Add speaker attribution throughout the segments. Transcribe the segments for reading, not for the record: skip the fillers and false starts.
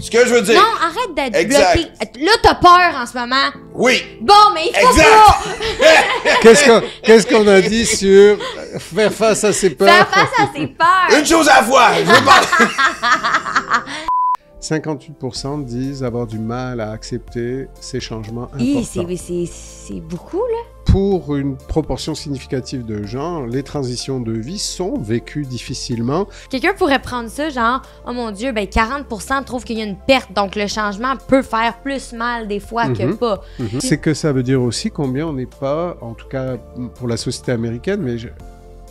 Speaker 1: Ce que je veux dire.
Speaker 2: Non, arrête d'être
Speaker 1: Exact.
Speaker 2: bloqué. Là, t'as peur en ce moment.
Speaker 1: Oui.
Speaker 2: Bon, mais il faut
Speaker 1: Exact.
Speaker 2: pas
Speaker 3: Qu'est-ce qu'on a dit sur faire face à ses peurs?
Speaker 2: faire face à ses peurs.
Speaker 1: Une chose à la fois. Je veux pas.
Speaker 3: 58% disent avoir du mal à accepter ces changements
Speaker 2: Hi,
Speaker 3: importants.
Speaker 2: c'est beaucoup, là.
Speaker 3: Pour une proportion significative de gens, les transitions de vie sont vécues difficilement.
Speaker 2: Quelqu'un pourrait prendre ça, genre, oh mon Dieu, ben 40% trouvent qu'il y a une perte, donc le changement peut faire plus mal des fois que pas.
Speaker 3: C'est que ça veut dire aussi combien on n'est pas, en tout cas pour la société américaine, mais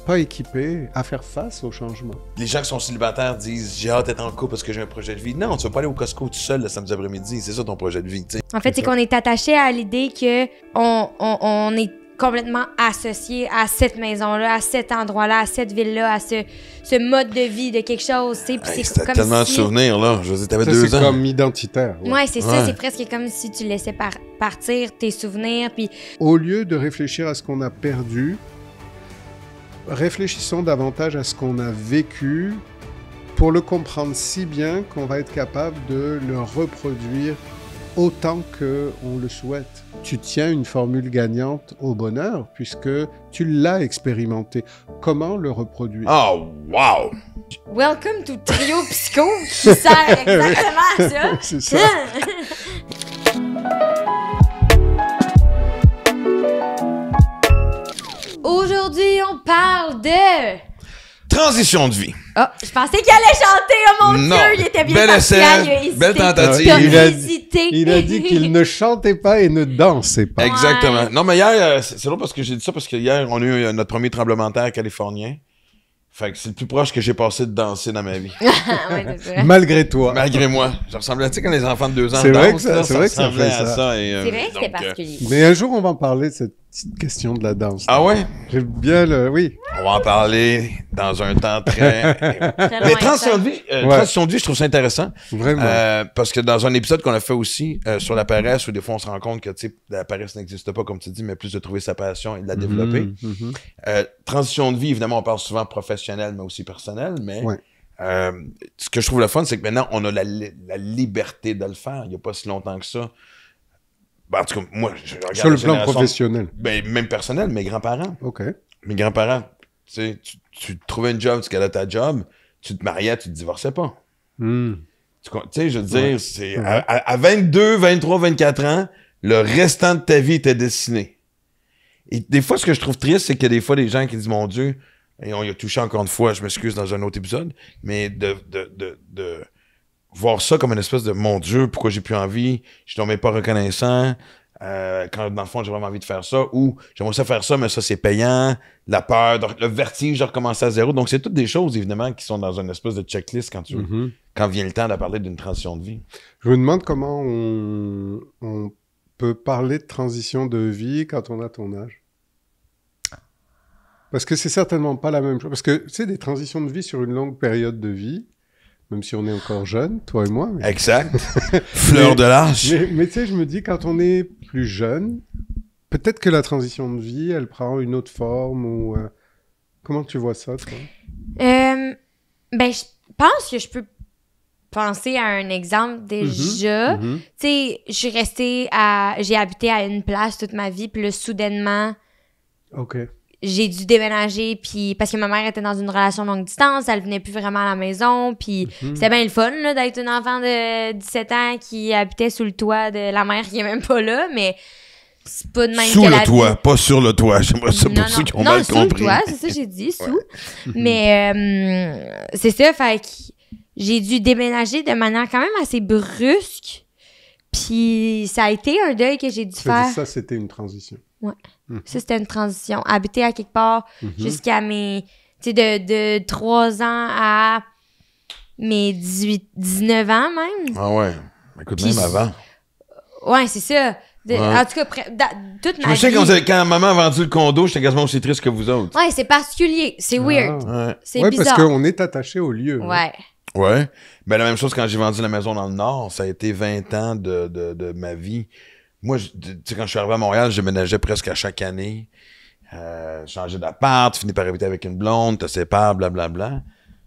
Speaker 3: pas équipé à faire face au changement.
Speaker 1: Les gens qui sont célibataires disent j'ai hâte d'être en couple parce que j'ai un projet de vie. Non, tu vas pas aller au Costco tout seul le samedi après-midi. C'est ça ton projet de vie, tu sais.
Speaker 2: En fait, c'est qu'on est attaché à l'idée que on est complètement associé à cette maison-là, à cet endroit-là, à cette ville-là, à ce mode de vie de quelque chose, tu sais. Puis
Speaker 1: Hey,
Speaker 2: c'est
Speaker 1: c'était
Speaker 2: comme
Speaker 1: tellement
Speaker 2: si...
Speaker 1: de souvenirs, là. Je veux dire, t'avais
Speaker 3: Ça,
Speaker 1: 2
Speaker 3: c'est
Speaker 1: ans.
Speaker 3: comme identitaire. ouais.
Speaker 2: Ouais, c'est ça.
Speaker 1: Ouais.
Speaker 2: C'est presque comme si tu laissais partir tes souvenirs, puis...
Speaker 3: Au lieu de réfléchir à ce qu'on a perdu, réfléchissons davantage à ce qu'on a vécu pour le comprendre si bien qu'on va être capable de le reproduire autant qu'on le souhaite. Tu tiens une formule gagnante au bonheur puisque tu l'as expérimenté. Comment le reproduire?
Speaker 1: Oh, wow!
Speaker 2: Welcome to Trio Psycho, qui sert exactement à ça.
Speaker 3: C'est ça.
Speaker 2: Aujourd'hui, on parle de...
Speaker 1: Transition de vie.
Speaker 2: Oh, je pensais qu'il allait chanter, oh mon
Speaker 1: Non.
Speaker 2: Dieu, il était bien
Speaker 1: Bel
Speaker 2: parti,
Speaker 1: essai,
Speaker 2: hein, il a hésité.
Speaker 1: belle tentative.
Speaker 2: T'as
Speaker 3: Il a-
Speaker 2: hésité.
Speaker 3: Il a dit qu'il ne chantait pas et ne dansait pas.
Speaker 1: Exactement. Non, mais hier, c'est drôle parce que j'ai dit ça parce que hier, on a eu notre premier tremblement de terre californien. Fait que c'est le plus proche que j'ai passé de danser dans ma vie.
Speaker 2: Ouais, c'est vrai.
Speaker 3: Malgré toi.
Speaker 1: Malgré moi. Je ressemblais, tu sais, quand les enfants de 2 ans
Speaker 3: C'est vrai
Speaker 1: dansent,
Speaker 3: que ça-
Speaker 1: là,
Speaker 3: c'est vrai que ça
Speaker 1: ressemblait
Speaker 3: fait
Speaker 1: à
Speaker 3: ça.
Speaker 1: et,
Speaker 2: C'est vrai que c'était
Speaker 1: donc,
Speaker 2: particulier.
Speaker 3: Mais un jour, on va en parler de cette petite question de la danse.
Speaker 1: Ah ouais?
Speaker 3: J'aime bien le... Oui.
Speaker 1: On va en parler dans un temps très...
Speaker 2: Très
Speaker 1: Mais
Speaker 2: loin,
Speaker 1: transition de vie, transition de vie, je trouve ça intéressant.
Speaker 3: Vraiment.
Speaker 1: Parce que dans un épisode qu'on a fait aussi sur la paresse, où des fois on se rend compte que tu sais, la paresse n'existe pas, comme tu dis, mais plus de trouver sa passion et de la développer.
Speaker 3: Mhm.
Speaker 1: Transition de vie, évidemment, on parle souvent professionnel, mais aussi personnel. Mais
Speaker 3: Ouais.
Speaker 1: ce que je trouve le fun, c'est que maintenant, on a la liberté de le faire. Il n'y a pas si longtemps que ça. Ben, en tout cas, moi, je regarde
Speaker 3: Sur le
Speaker 1: la
Speaker 3: plan
Speaker 1: génération-
Speaker 3: professionnel.
Speaker 1: Ben, même personnel, mes grands-parents.
Speaker 3: OK.
Speaker 1: Mes grands-parents, tu sais, tu trouvais une job, tu gardais ta job, tu te mariais, tu te divorçais pas.
Speaker 3: Hmm.
Speaker 1: Tu sais, je veux dire, c'est
Speaker 3: Ouais.
Speaker 1: à 22, 23, 24 ans, le restant de ta vie était dessiné. Et des fois, ce que je trouve triste, c'est qu'il y a des fois des gens qui disent, mon Dieu, et on y a touché encore une fois, je m'excuse dans un autre épisode, mais de voir ça comme une espèce de, mon Dieu, pourquoi j'ai plus envie, je suis tombé pas reconnaissant, quand dans le fond j'ai vraiment envie de faire ça, ou j'aimerais ça faire ça, mais ça c'est payant, la peur, le vertige de recommencer à zéro. Donc c'est toutes des choses, évidemment, qui sont dans une espèce de checklist quand vient le temps de parler d'une transition de vie.
Speaker 3: Je me demande comment on peut parler de transition de vie quand on a ton âge. Parce que c'est certainement pas la même chose. Parce que, tu sais, des transitions de vie sur une longue période de vie, même si on est encore jeune, toi et moi. Mais,
Speaker 1: Exact. Fleur de l'âge.
Speaker 3: mais tu sais, je me dis, quand on est plus jeune, peut-être que la transition de vie, elle prend une autre forme ou... comment tu vois ça, toi?
Speaker 2: Ben, je pense que je peux penser à un exemple déjà.
Speaker 3: Mhm.
Speaker 2: Tu sais, j'ai habité à une place toute ma vie, puis là, soudainement,
Speaker 3: OK.
Speaker 2: j'ai dû déménager, puis parce que ma mère était dans une relation longue distance, elle venait plus vraiment à la maison, puis c'était bien le fun là, d'être une enfant de 17 ans qui habitait sous le toit de la mère qui est même pas là, mais c'est pas de même
Speaker 1: Sous
Speaker 2: que
Speaker 1: le
Speaker 2: la
Speaker 1: toit,
Speaker 2: vie.
Speaker 1: pas sur le toit. J'aimerais ça pour ceux qui ont
Speaker 2: non,
Speaker 1: mal
Speaker 2: sous
Speaker 1: compris.
Speaker 2: le toit, c'est ça que j'ai dit, sous. Mais c'est ça, fait que j'ai dû déménager de manière quand même assez brusque, puis ça a été un deuil que j'ai dû faire.
Speaker 3: Ça, c'était une transition.
Speaker 2: Ça, c'était une transition. Habiter à quelque part jusqu'à mes... Tu sais, de 3 ans à mes 19 ans même.
Speaker 1: Ah ouais. Écoute,
Speaker 2: Puis-
Speaker 1: même avant.
Speaker 2: Ouais, c'est ça.
Speaker 1: Ouais.
Speaker 2: En tout cas, toute
Speaker 1: Je
Speaker 2: ma
Speaker 1: me souviens
Speaker 2: vie...
Speaker 1: quand maman a vendu le condo, j'étais quasiment aussi triste que vous autres.
Speaker 2: Ouais, c'est particulier. C'est weird.
Speaker 1: Ouais.
Speaker 2: C'est
Speaker 3: Ouais,
Speaker 2: bizarre.
Speaker 3: parce qu'on est attaché au lieu. hein.
Speaker 2: Ouais.
Speaker 1: Ouais. Ben, la même chose quand j'ai vendu la maison dans le Nord, ça a été 20 ans de ma vie. Moi, tu sais, quand je suis arrivé à Montréal, je déménageais presque à chaque année. Changer d'appart, tu finis par habiter avec une blonde, te sépares, blablabla.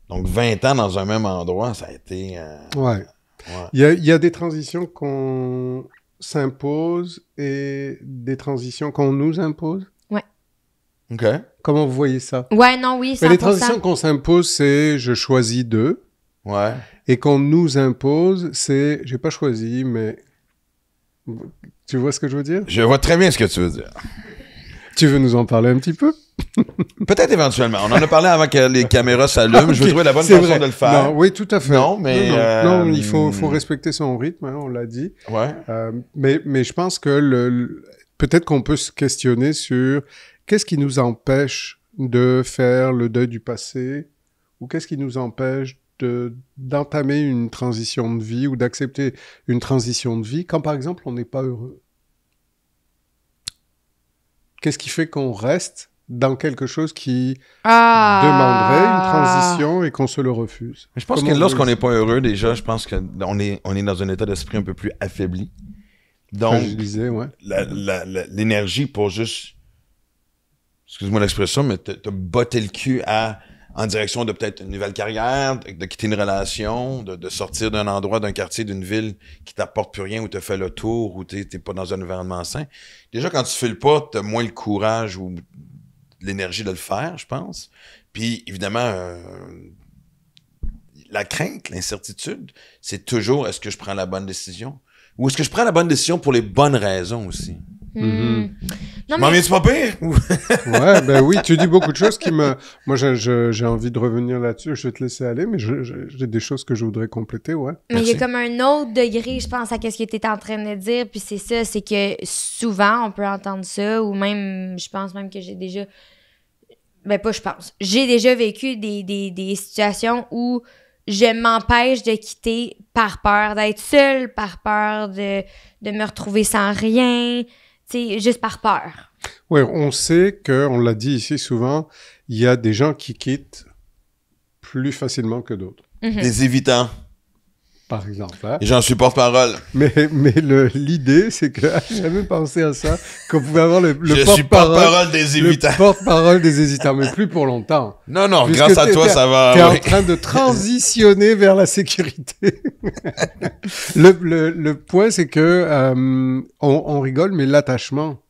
Speaker 1: Donc, 20 ans dans un même endroit, ça a été...
Speaker 3: Ouais.
Speaker 1: Ouais.
Speaker 3: Il y a des transitions qu'on s'impose et des transitions qu'on nous impose.
Speaker 1: OK.
Speaker 3: Comment vous voyez ça?
Speaker 2: Ouais, non, oui, 100%.
Speaker 3: Mais les transitions qu'on s'impose, c'est je choisis d'eux.
Speaker 1: Ouais.
Speaker 3: Et qu'on nous impose, c'est j'ai pas choisi, mais tu vois ce que je veux dire?
Speaker 1: Je vois très bien ce que tu veux dire.
Speaker 3: Tu veux nous en parler un petit peu?
Speaker 1: Peut-être éventuellement. On en a parlé avant que les caméras s'allument. Je veux trouver la bonne
Speaker 3: C'est
Speaker 1: façon
Speaker 3: vrai.
Speaker 1: de le faire.
Speaker 3: Non, oui, tout à fait.
Speaker 1: Non, mais,
Speaker 3: non, il faut respecter son rythme, hein, on l'a dit.
Speaker 1: Ouais.
Speaker 3: Mais je pense que peut-être qu'on peut se questionner sur qu'est-ce qui nous empêche de faire le deuil du passé ou qu'est-ce qui nous empêche d'entamer une transition de vie ou d'accepter une transition de vie quand, par exemple, on n'est pas heureux. Qu'est-ce qui fait qu'on reste dans quelque chose qui demanderait une transition et qu'on se le refuse?
Speaker 1: Mais je pense que lorsqu'on n'est pas heureux, déjà, je pense qu'on est dans un état d'esprit un peu plus affaibli. Donc,
Speaker 3: fragilisé, ouais.
Speaker 1: l'énergie pour juste, excuse-moi l'expression, mais te botter le cul en direction de peut-être une nouvelle carrière, de quitter une relation, de sortir d'un endroit, d'un quartier, d'une ville qui t'apporte plus rien, où tu fais le tour, où t'es pas dans un environnement sain. Déjà, quand tu files pas, t'as moins le courage ou l'énergie de le faire, je pense. Puis, évidemment, la crainte, l'incertitude, c'est toujours est-ce que je prends la bonne décision? Ou est-ce que je prends la bonne décision pour les bonnes raisons aussi?
Speaker 2: Non,
Speaker 1: M'en viens-tu pas pire?
Speaker 3: Ouais, ben oui, tu dis beaucoup de choses qui me... Moi, j'ai envie de revenir là-dessus. Je vais te laisser aller, mais j'ai des choses que je voudrais compléter, ouais.
Speaker 2: Mais il y
Speaker 1: Merci.
Speaker 2: a comme un autre degré, je pense, à ce que tu es en train de dire, puis c'est ça, c'est que souvent, on peut entendre ça, ou même, je pense même que j'ai déjà... Ben pas je pense. J'ai déjà vécu des situations où je m'empêche de quitter par peur d'être seule, par peur de me retrouver sans rien, tu sais, juste par peur.
Speaker 3: Oui, on sait que, on l'a dit ici souvent, il y a des gens qui quittent plus facilement que d'autres,
Speaker 1: Les évitants.
Speaker 3: par exemple. Hein?
Speaker 1: Et j'en suis porte-parole.
Speaker 3: Mais l'idée, c'est que j'ai jamais pensé à ça, qu'on pouvait avoir le
Speaker 1: Je suis porte-parole des évitants.
Speaker 3: le porte-parole des hésitants, mais plus pour longtemps.
Speaker 1: Non,
Speaker 3: Puisque
Speaker 1: grâce à toi, ça va.
Speaker 3: T'es en
Speaker 1: oui.
Speaker 3: train de transitionner vers la sécurité. le point, c'est que on rigole, mais l'attachement,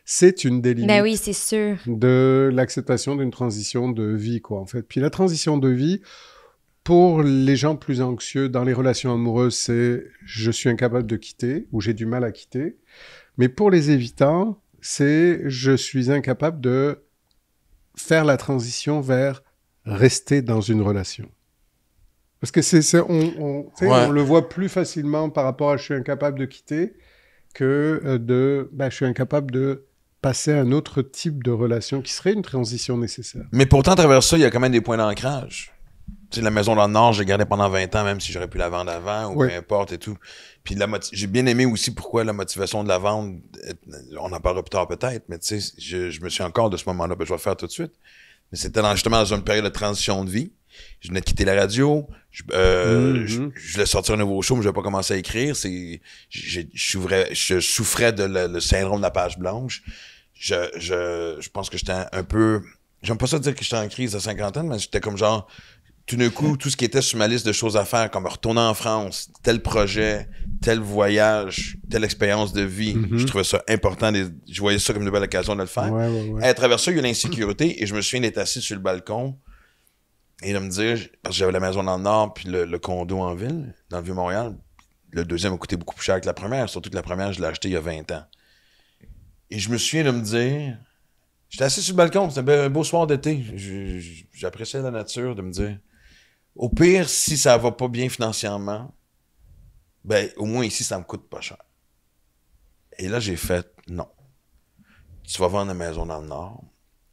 Speaker 3: c'est une des limites
Speaker 2: Ben oui, c'est sûr.
Speaker 3: de l'acceptation d'une transition de vie, quoi, en fait. Puis la transition de vie, pour les gens plus anxieux dans les relations amoureuses, c'est je suis incapable de quitter ou j'ai du mal à quitter. Mais pour les évitants, c'est je suis incapable de faire la transition vers rester dans une relation. Parce que on le voit plus facilement par rapport à je suis incapable de quitter que je suis incapable de passer à un autre type de relation qui serait une transition nécessaire.
Speaker 1: Mais pourtant, à travers ça, il y a quand même des points d'ancrage. Tu sais, la maison dans le Nord, j'ai gardé pendant 20 ans, même si j'aurais pu la vendre avant ou
Speaker 3: Oui.
Speaker 1: peu importe et tout. Puis j'ai bien aimé aussi pourquoi la motivation de la vente, on en parlera plus tard peut-être, mais tu sais, je me suis encore de ce moment-là, je vais le faire tout de suite. Mais c'était justement dans une période de transition de vie. Je venais de quitter la radio, je voulais sortir un nouveau show, mais je n'avais pas commencé à écrire. Je souffrais de le syndrome de la page blanche. Je pense que j'étais un peu... J'aime pas ça dire que j'étais en crise à 50 ans, mais j'étais comme genre... Tout d'un coup, tout ce qui était sur ma liste de choses à faire, comme retourner en France, tel projet, tel voyage, telle expérience de vie, je trouvais ça important. Je voyais ça comme une belle occasion de le faire.
Speaker 3: Ouais.
Speaker 1: Et à travers ça, il y a eu l'insécurité et je me souviens d'être assis sur le balcon et de me dire, parce que j'avais la maison dans le Nord puis le condo en ville, dans le Vieux-Montréal, le deuxième a coûté beaucoup plus cher que la première, surtout que la première, je l'ai acheté il y a 20 ans. Et je me souviens de me dire, j'étais assis sur le balcon, c'était un beau soir d'été, j'appréciais la nature, de me dire, au pire, si ça va pas bien financièrement, ben, au moins ici, ça me coûte pas cher. Et là, j'ai fait, non. Tu vas vendre une maison dans le Nord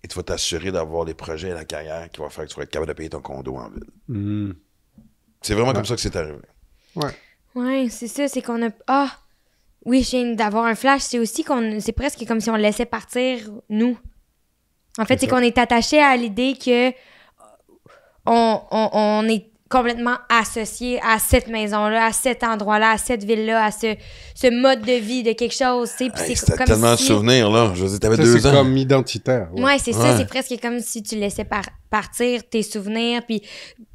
Speaker 1: et tu vas t'assurer d'avoir les projets et la carrière qui vont faire que tu vas être capable de payer ton condo en ville. C'est vraiment comme ça que c'est arrivé.
Speaker 2: Ouais, c'est ça, c'est qu'on a... Ah! Oui, je viens d'avoir un flash, c'est aussi c'est presque comme si on laissait partir nous. En fait, c'est qu'on est attaché à l'idée que on est complètement associé à cette maison-là, à cet endroit-là, à cette ville-là, à ce mode de vie de quelque chose, tu sais. Puis
Speaker 1: Hey,
Speaker 2: c'est
Speaker 1: c'était
Speaker 2: comme
Speaker 1: tellement
Speaker 2: si...
Speaker 1: de souvenirs, là. Je veux dire, t'avais
Speaker 3: Ça,
Speaker 1: 2
Speaker 3: c'est
Speaker 1: ans.
Speaker 3: comme identitaire.
Speaker 2: Ouais, c'est ça,
Speaker 1: Ouais.
Speaker 2: c'est presque comme si tu laissais partir tes souvenirs, puis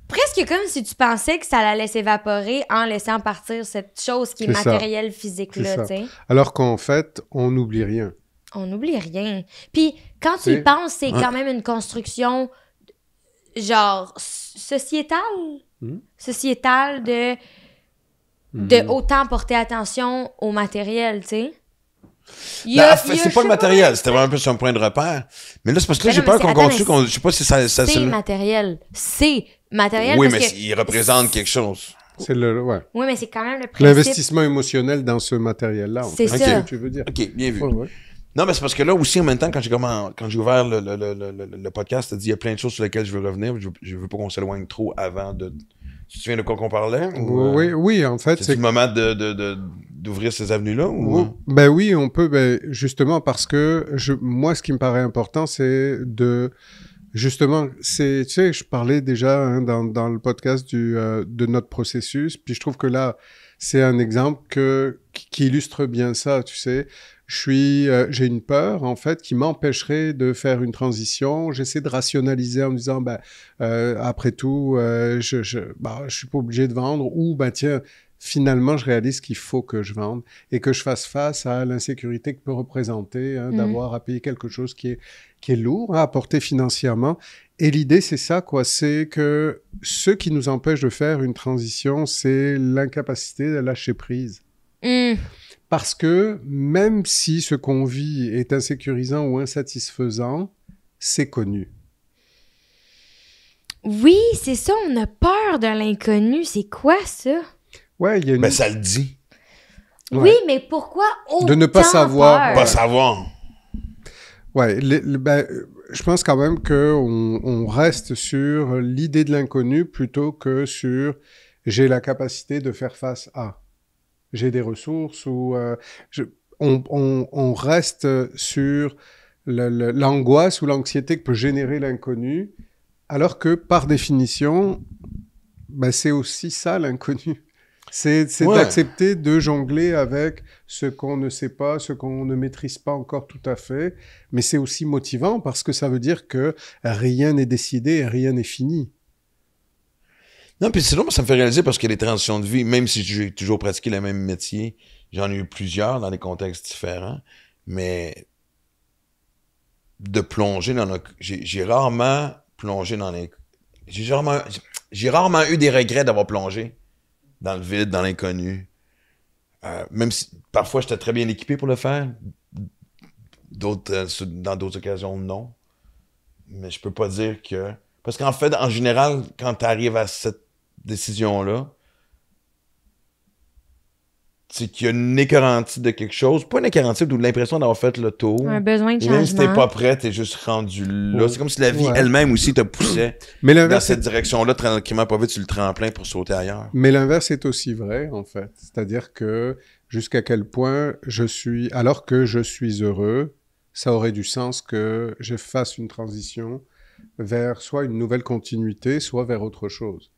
Speaker 2: presque comme si tu pensais que ça allait s'évaporer en laissant partir cette chose qui est
Speaker 3: C'est ça.
Speaker 2: matérielle physique-là,
Speaker 3: C'est
Speaker 2: tu sais.
Speaker 3: Alors qu'en fait, on n'oublie rien.
Speaker 2: On n'oublie rien. Puis quand tu y
Speaker 3: C'est-
Speaker 2: penses, c'est quand même une construction genre sociétale. Sociétale de autant porter attention au matériel, tu sais.
Speaker 1: C'est pas le matériel, c'était vraiment plus un point de repère. Mais là, c'est parce que là,
Speaker 2: Ben
Speaker 1: j'ai
Speaker 2: non,
Speaker 1: peur
Speaker 2: mais
Speaker 1: qu'on
Speaker 2: attends,
Speaker 1: continue,
Speaker 2: mais
Speaker 1: je sais pas si ça
Speaker 2: C'est matériel. C'est matériel
Speaker 1: oui,
Speaker 2: parce
Speaker 1: mais
Speaker 2: que...
Speaker 1: il représente quelque chose.
Speaker 3: C'est le, ouais.
Speaker 2: Oui, mais c'est quand même le principe.
Speaker 3: L'investissement émotionnel dans ce matériel-là. en
Speaker 2: C'est
Speaker 3: fait.
Speaker 2: ça.
Speaker 3: C'est ce que tu veux dire.
Speaker 1: OK, bien vu.
Speaker 3: Ouais, ouais.
Speaker 1: Non, mais c'est parce que là aussi, en même temps, quand j'ai ouvert le podcast, t'as dit il y a plein de choses sur lesquelles je veux revenir. Je veux pas qu'on s'éloigne trop avant de... Tu te souviens de quoi qu'on parlait? Ou,
Speaker 3: Oui, en fait,
Speaker 1: c'est le moment d'ouvrir ces avenues-là? Ou...
Speaker 3: Ben oui, on peut, justement, parce que moi, ce qui me paraît important, c'est de... Justement, tu sais, je parlais déjà dans le podcast de notre processus, puis je trouve que là, c'est un exemple qui illustre bien ça, tu sais. J'ai une peur, en fait, qui m'empêcherait de faire une transition. J'essaie de rationaliser en me disant, après tout, je suis pas obligé de vendre, ou, tiens, finalement, je réalise qu'il faut que je vende et que je fasse face à l'insécurité que peut représenter d'avoir à payer quelque chose qui est lourd à apporter financièrement. Et l'idée, c'est ça, quoi. C'est que ce qui nous empêche de faire une transition, c'est l'incapacité de lâcher prise. Parce que même si ce qu'on vit est insécurisant ou insatisfaisant, c'est connu.
Speaker 2: Oui, c'est ça, on a peur de l'inconnu. C'est quoi ça?
Speaker 3: Ouais, il y a une...
Speaker 1: Ben, ça le dit.
Speaker 3: Ouais.
Speaker 2: Oui, mais pourquoi autant
Speaker 3: De ne pas savoir.
Speaker 2: peur?
Speaker 1: Pas savoir.
Speaker 3: Ouais, je pense quand même qu'on reste sur l'idée de l'inconnu plutôt que sur j'ai la capacité de faire face à. J'ai des ressources ou on reste sur l'angoisse ou l'anxiété que peut générer l'inconnu, alors que par définition, c'est aussi ça l'inconnu. C'est d'accepter de jongler avec ce qu'on ne sait pas, ce qu'on ne maîtrise pas encore tout à fait, mais c'est aussi motivant parce que ça veut dire que rien n'est décidé et rien n'est fini.
Speaker 1: Non, puis sinon, ça me fait réaliser parce que les transitions de vie, même si j'ai toujours pratiqué le même métier, j'en ai eu plusieurs dans des contextes différents, mais de plonger dans j'ai rarement plongé dans les... J'ai rarement eu des regrets d'avoir plongé dans le vide, dans l'inconnu. Même si parfois j'étais très bien équipé pour le faire, dans d'autres occasions, non. Mais je peux pas dire que... Parce qu'en fait, en général, quand tu arrives à cette décision-là, c'est qu'il y a une écœurantie de quelque chose, pas une écœurantie, ou l'impression d'avoir fait le tour.
Speaker 2: Un besoin de
Speaker 1: Et
Speaker 2: changement.
Speaker 1: même si t'es pas prêt, t'es juste rendu là.
Speaker 3: Ouais.
Speaker 1: C'est comme si la vie
Speaker 3: Ouais.
Speaker 1: elle-même aussi te poussait
Speaker 3: Mais
Speaker 1: dans
Speaker 3: l'inverse,
Speaker 1: cette direction-là, tranquillement, pas vite sur le tremplin pour sauter ailleurs.
Speaker 3: Mais l'inverse est aussi vrai, en fait. C'est-à-dire que jusqu'à quel point alors que je suis heureux, ça aurait du sens que je fasse une transition vers soit une nouvelle continuité, soit vers autre chose.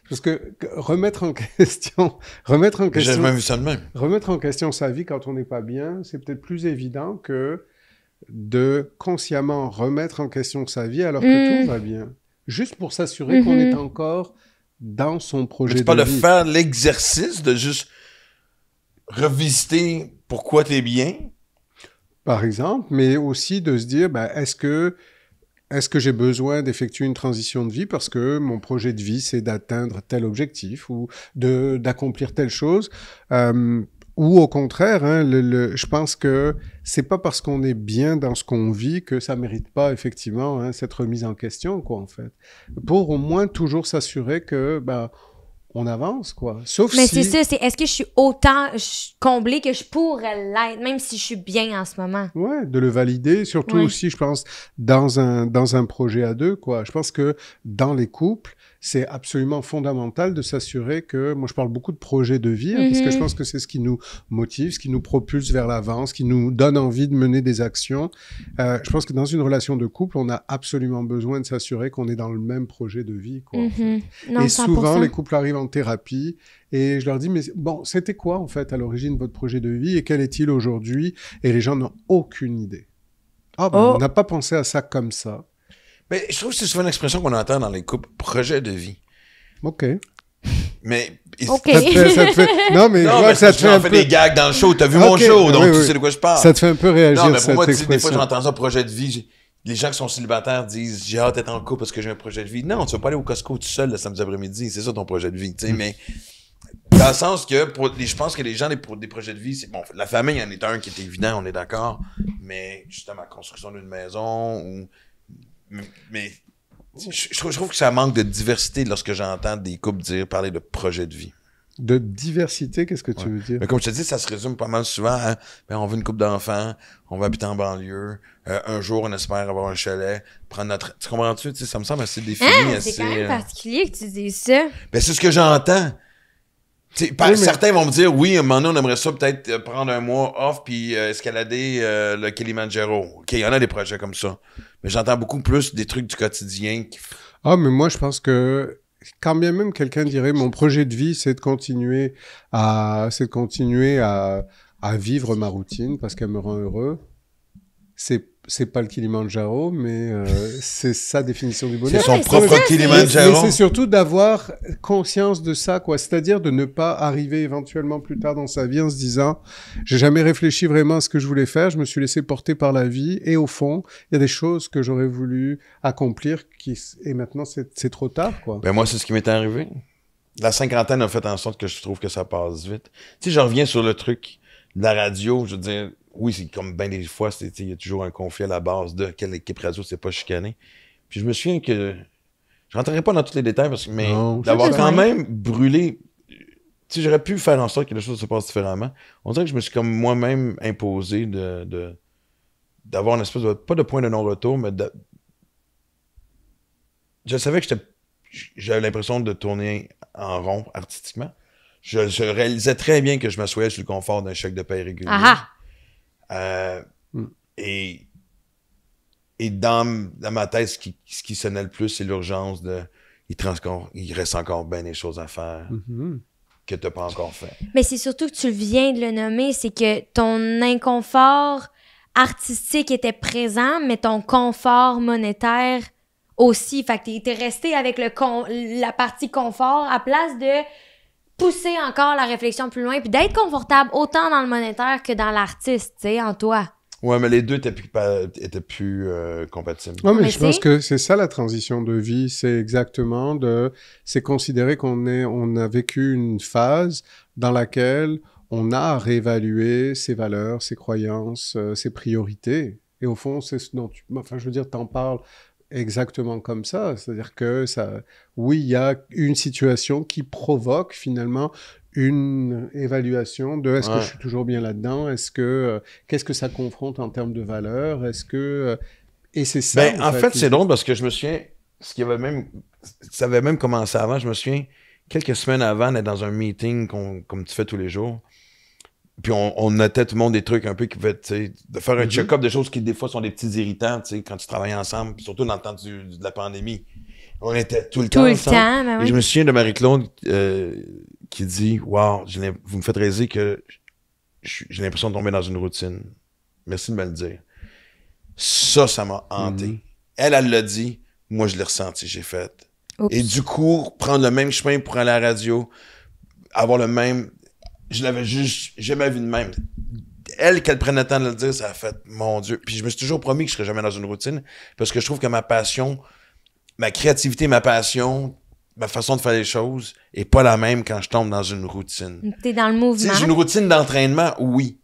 Speaker 3: Parce que remettre en question
Speaker 1: J'ai même vu ça de même.
Speaker 3: remettre en question sa vie quand on n'est pas bien, c'est peut-être plus évident que de consciemment remettre en question sa vie alors que tout va bien. Juste pour s'assurer qu'on est encore dans son projet
Speaker 1: C'est
Speaker 3: de
Speaker 1: pas de
Speaker 3: vie.
Speaker 1: faire l'exercice de juste revisiter pourquoi t'es bien.
Speaker 3: Par exemple, mais aussi de se dire, est-ce que j'ai besoin d'effectuer une transition de vie parce que mon projet de vie, c'est d'atteindre tel objectif ou d'accomplir telle chose ou au contraire, je pense que c'est pas parce qu'on est bien dans ce qu'on vit que ça mérite pas effectivement cette remise en question, quoi, en fait. Pour au moins toujours s'assurer que on avance, quoi. Sauf
Speaker 2: Mais
Speaker 3: si...
Speaker 2: c'est ça, est-ce que je suis autant comblée que je pourrais l'être, même si je suis bien en ce moment?
Speaker 3: Ouais, de le valider, surtout aussi, je pense, dans un projet à deux, quoi. Je pense que dans les couples, c'est absolument fondamental de s'assurer que, moi je parle beaucoup de projets de vie, parce que je pense que c'est ce qui nous motive, ce qui nous propulse vers l'avant, ce qui nous donne envie de mener des actions. Je pense que dans une relation de couple, on a absolument besoin de s'assurer qu'on est dans le même projet de vie, quoi. En fait.
Speaker 2: Non,
Speaker 3: Et
Speaker 2: 100%.
Speaker 3: souvent, les couples arrivent en thérapie et je leur dis, mais bon, c'était quoi en fait à l'origine de votre projet de vie et quel est-il aujourd'hui? Et les gens n'ont aucune idée. On n'a pas pensé à ça comme ça.
Speaker 1: Mais je trouve que c'est souvent une expression qu'on entend dans les couples, projet de vie.
Speaker 3: OK.
Speaker 1: Mais...
Speaker 2: OK.
Speaker 3: Ça te fait... Non, mais je
Speaker 1: Non,
Speaker 3: vois
Speaker 1: mais
Speaker 3: que ça te fait un
Speaker 1: fait
Speaker 3: peu...
Speaker 1: des gags dans le show. T'as vu mon
Speaker 3: Ok,
Speaker 1: show, donc
Speaker 3: oui,
Speaker 1: tu
Speaker 3: oui.
Speaker 1: sais de quoi je parle.
Speaker 3: Ça te fait un peu réagir,
Speaker 1: Non, mais pour
Speaker 3: cette
Speaker 1: moi, des fois,
Speaker 3: expression.
Speaker 1: j'entends ça, projet de vie. Les gens qui sont célibataires disent « J'ai hâte d'être en couple parce que j'ai un projet de vie ». Non, tu vas pas aller au Costco tout seul le samedi après-midi. C'est ça ton projet de vie, tu sais, mais... Dans le sens que, je pense que les gens, pour des projets de vie, c'est bon, la famille, il y en est un qui est évident, on est d'accord, mais justement, la construction d'une maison, ou... Mais... Je trouve que ça manque de diversité lorsque j'entends des couples parler de projet de vie.
Speaker 3: De diversité, qu'est-ce que tu veux dire?
Speaker 1: Mais comme je te dis, ça se résume pas mal souvent à on veut une couple d'enfants, on va habiter en banlieue, un jour on espère avoir un chalet, prendre notre... Tu comprends-tu? Ça me semble assez défini.
Speaker 2: C'est quand même particulier que tu dises ça.
Speaker 1: Ben, c'est ce que j'entends. Oui, mais... Certains vont me dire, oui, à un moment donné, on aimerait ça peut-être prendre un mois off puis escalader le Kilimanjaro. OK, il y en a des projets comme ça. Mais j'entends beaucoup plus des trucs du quotidien.
Speaker 3: Ah, mais moi, je pense que quand bien même quelqu'un dirait mon projet de vie, c'est de continuer à vivre ma routine parce qu'elle me rend heureux. C'est pas le Kilimanjaro, mais c'est sa définition du bonheur.
Speaker 1: C'est son propre Kilimanjaro.
Speaker 3: Mais c'est surtout d'avoir conscience de ça, quoi. C'est-à-dire de ne pas arriver éventuellement plus tard dans sa vie en se disant j'ai jamais réfléchi vraiment à ce que je voulais faire, je me suis laissé porter par la vie et au fond, il y a des choses que j'aurais voulu accomplir et maintenant c'est trop tard, quoi.
Speaker 1: Ben moi, c'est ce qui m'est arrivé. La cinquantaine a fait en sorte que je trouve que ça passe vite. Tu sais, je reviens sur le truc de la radio, je veux dire, oui, c'est comme bien des fois, il y a toujours un conflit à la base de quelle équipe radio c'est pas chicané. Puis je me souviens que, je rentrerai pas dans tous les détails, mais d'avoir quand même brûlé, tu sais, j'aurais pu faire en sorte que les choses se passent différemment. On dirait que je me suis comme moi-même imposé d'avoir une espèce de, pas de point de non-retour, mais je savais que j'avais l'impression de tourner en rond artistiquement. Je réalisais très bien que je m'assoyais sur le confort d'un chèque de paie régulier. Et dans ma tête, ce qui sonnait le plus, c'est l'urgence de il reste encore bien des choses à faire que tu n'as pas encore fait.
Speaker 2: Mais c'est surtout que tu viens de le nommer, c'est que ton inconfort artistique était présent, mais ton confort monétaire aussi. Fait que t'es resté avec la partie confort à place de pousser encore la réflexion plus loin puis d'être confortable autant dans le monétaire que dans l'artiste, tu sais, en toi.
Speaker 1: Ouais, mais les deux étaient plus compatibles.
Speaker 3: Ouais, mais je pense que c'est ça la transition de vie, c'est exactement c'est considérer on a vécu une phase dans laquelle on a réévalué ses valeurs, ses croyances, ses priorités. Et au fond, c'est ce dont je veux dire, t'en parles exactement comme ça. C'est-à-dire que oui, il y a une situation qui provoque finalement une évaluation de est-ce que je suis toujours bien là-dedans, qu'est-ce que ça confronte en termes de valeurs, et c'est ça.
Speaker 1: En fait, c'est drôle parce que je me souviens, ça avait même commencé avant, je me souviens, quelques semaines avant, on est dans un meeting comme tu fais tous les jours. Puis on notait tout le monde des trucs un peu qui pouvaient, tu sais, de faire un check-up de choses qui des fois sont des petits irritants, tu sais, quand tu travailles ensemble, surtout dans le temps de la pandémie. On était tout le temps ensemble.
Speaker 2: Ben oui.
Speaker 1: Et je me souviens de Marie-Claude qui dit « Wow, vous me faites réaliser que j'ai l'impression de tomber dans une routine. Merci de me le dire. » Ça m'a hanté. Elle l'a dit, moi je l'ai ressenti, j'ai fait. Oups. Et du coup, prendre le même chemin pour aller à la radio, avoir le même... Je l'avais juste jamais vu de même. Elle, qu'elle prenne le temps de le dire, ça a fait, mon Dieu. Puis je me suis toujours promis que je serais jamais dans une routine, parce que je trouve que ma passion, ma créativité, ma passion, ma façon de faire les choses est pas la même quand je tombe dans une routine.
Speaker 2: T'es dans le mouvement.
Speaker 1: J'ai une routine d'entraînement, oui,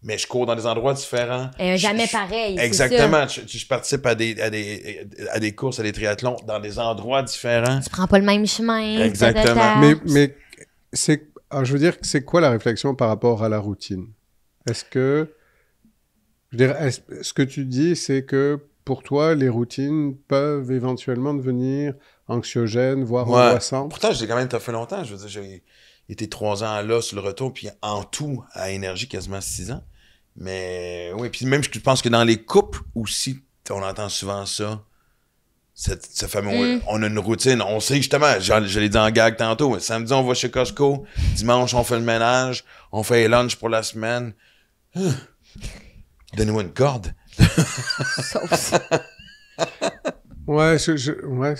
Speaker 1: mais je cours dans des endroits différents.
Speaker 2: Jamais pareil.
Speaker 1: Exactement. Je participe à des courses, à des triathlons dans des endroits différents.
Speaker 2: Tu prends pas le même chemin.
Speaker 1: Exactement.
Speaker 3: Mais je veux dire, c'est quoi la réflexion par rapport à la routine? Est-ce que ce que tu dis, c'est que pour toi, les routines peuvent éventuellement devenir anxiogènes, voire angoissantes?
Speaker 1: Pourtant, j'ai quand même fait longtemps. Je veux dire, j'ai été 3 ans là sur le retour, puis en tout, à Énergie, quasiment 6 ans. Mais oui, puis même, je pense que dans les couples aussi, on entend souvent ça. Ce fameux, on a une routine. On sait justement, je l'ai dit en gag tantôt, samedi, on va chez Costco. Dimanche, on fait le ménage. On fait les lunchs pour la semaine. Donnez-moi une corde.
Speaker 3: Ouais, ouais.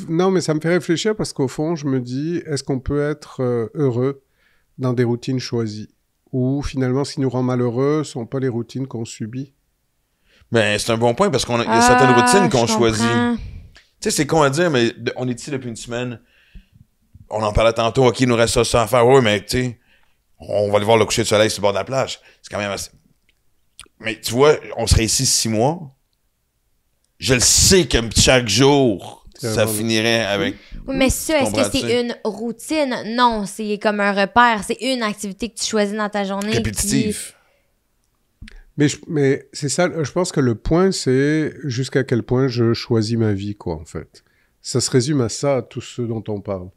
Speaker 3: Non, mais ça me fait réfléchir parce qu'au fond, je me dis, est-ce qu'on peut être heureux dans des routines choisies? Ou finalement, ce qui nous rend malheureux ne sont pas les routines qu'on subit?
Speaker 1: Mais c'est un bon point parce qu'il y a certaines routines qu'on
Speaker 2: je
Speaker 1: choisit.
Speaker 2: comprends.
Speaker 1: Tu sais, c'est con à dire, mais on est ici depuis une semaine. On en parlait tantôt, OK, il nous reste ça à faire. Oui, mais tu sais, on va aller voir le coucher de soleil sur le bord de la plage. C'est quand même assez... Mais tu vois, on serait ici 6 mois. Je le sais que chaque jour, ça finirait avec...
Speaker 2: Oui, mais ça, est-ce que
Speaker 1: comprends-tu?
Speaker 2: c'est une routine? Non, c'est comme un repère. C'est une activité que tu choisis dans ta journée.
Speaker 1: Répétitif.
Speaker 3: Mais c'est ça, je pense que le point, c'est jusqu'à quel point je choisis ma vie, quoi, en fait. Ça se résume à ça, à tout ce dont on parle.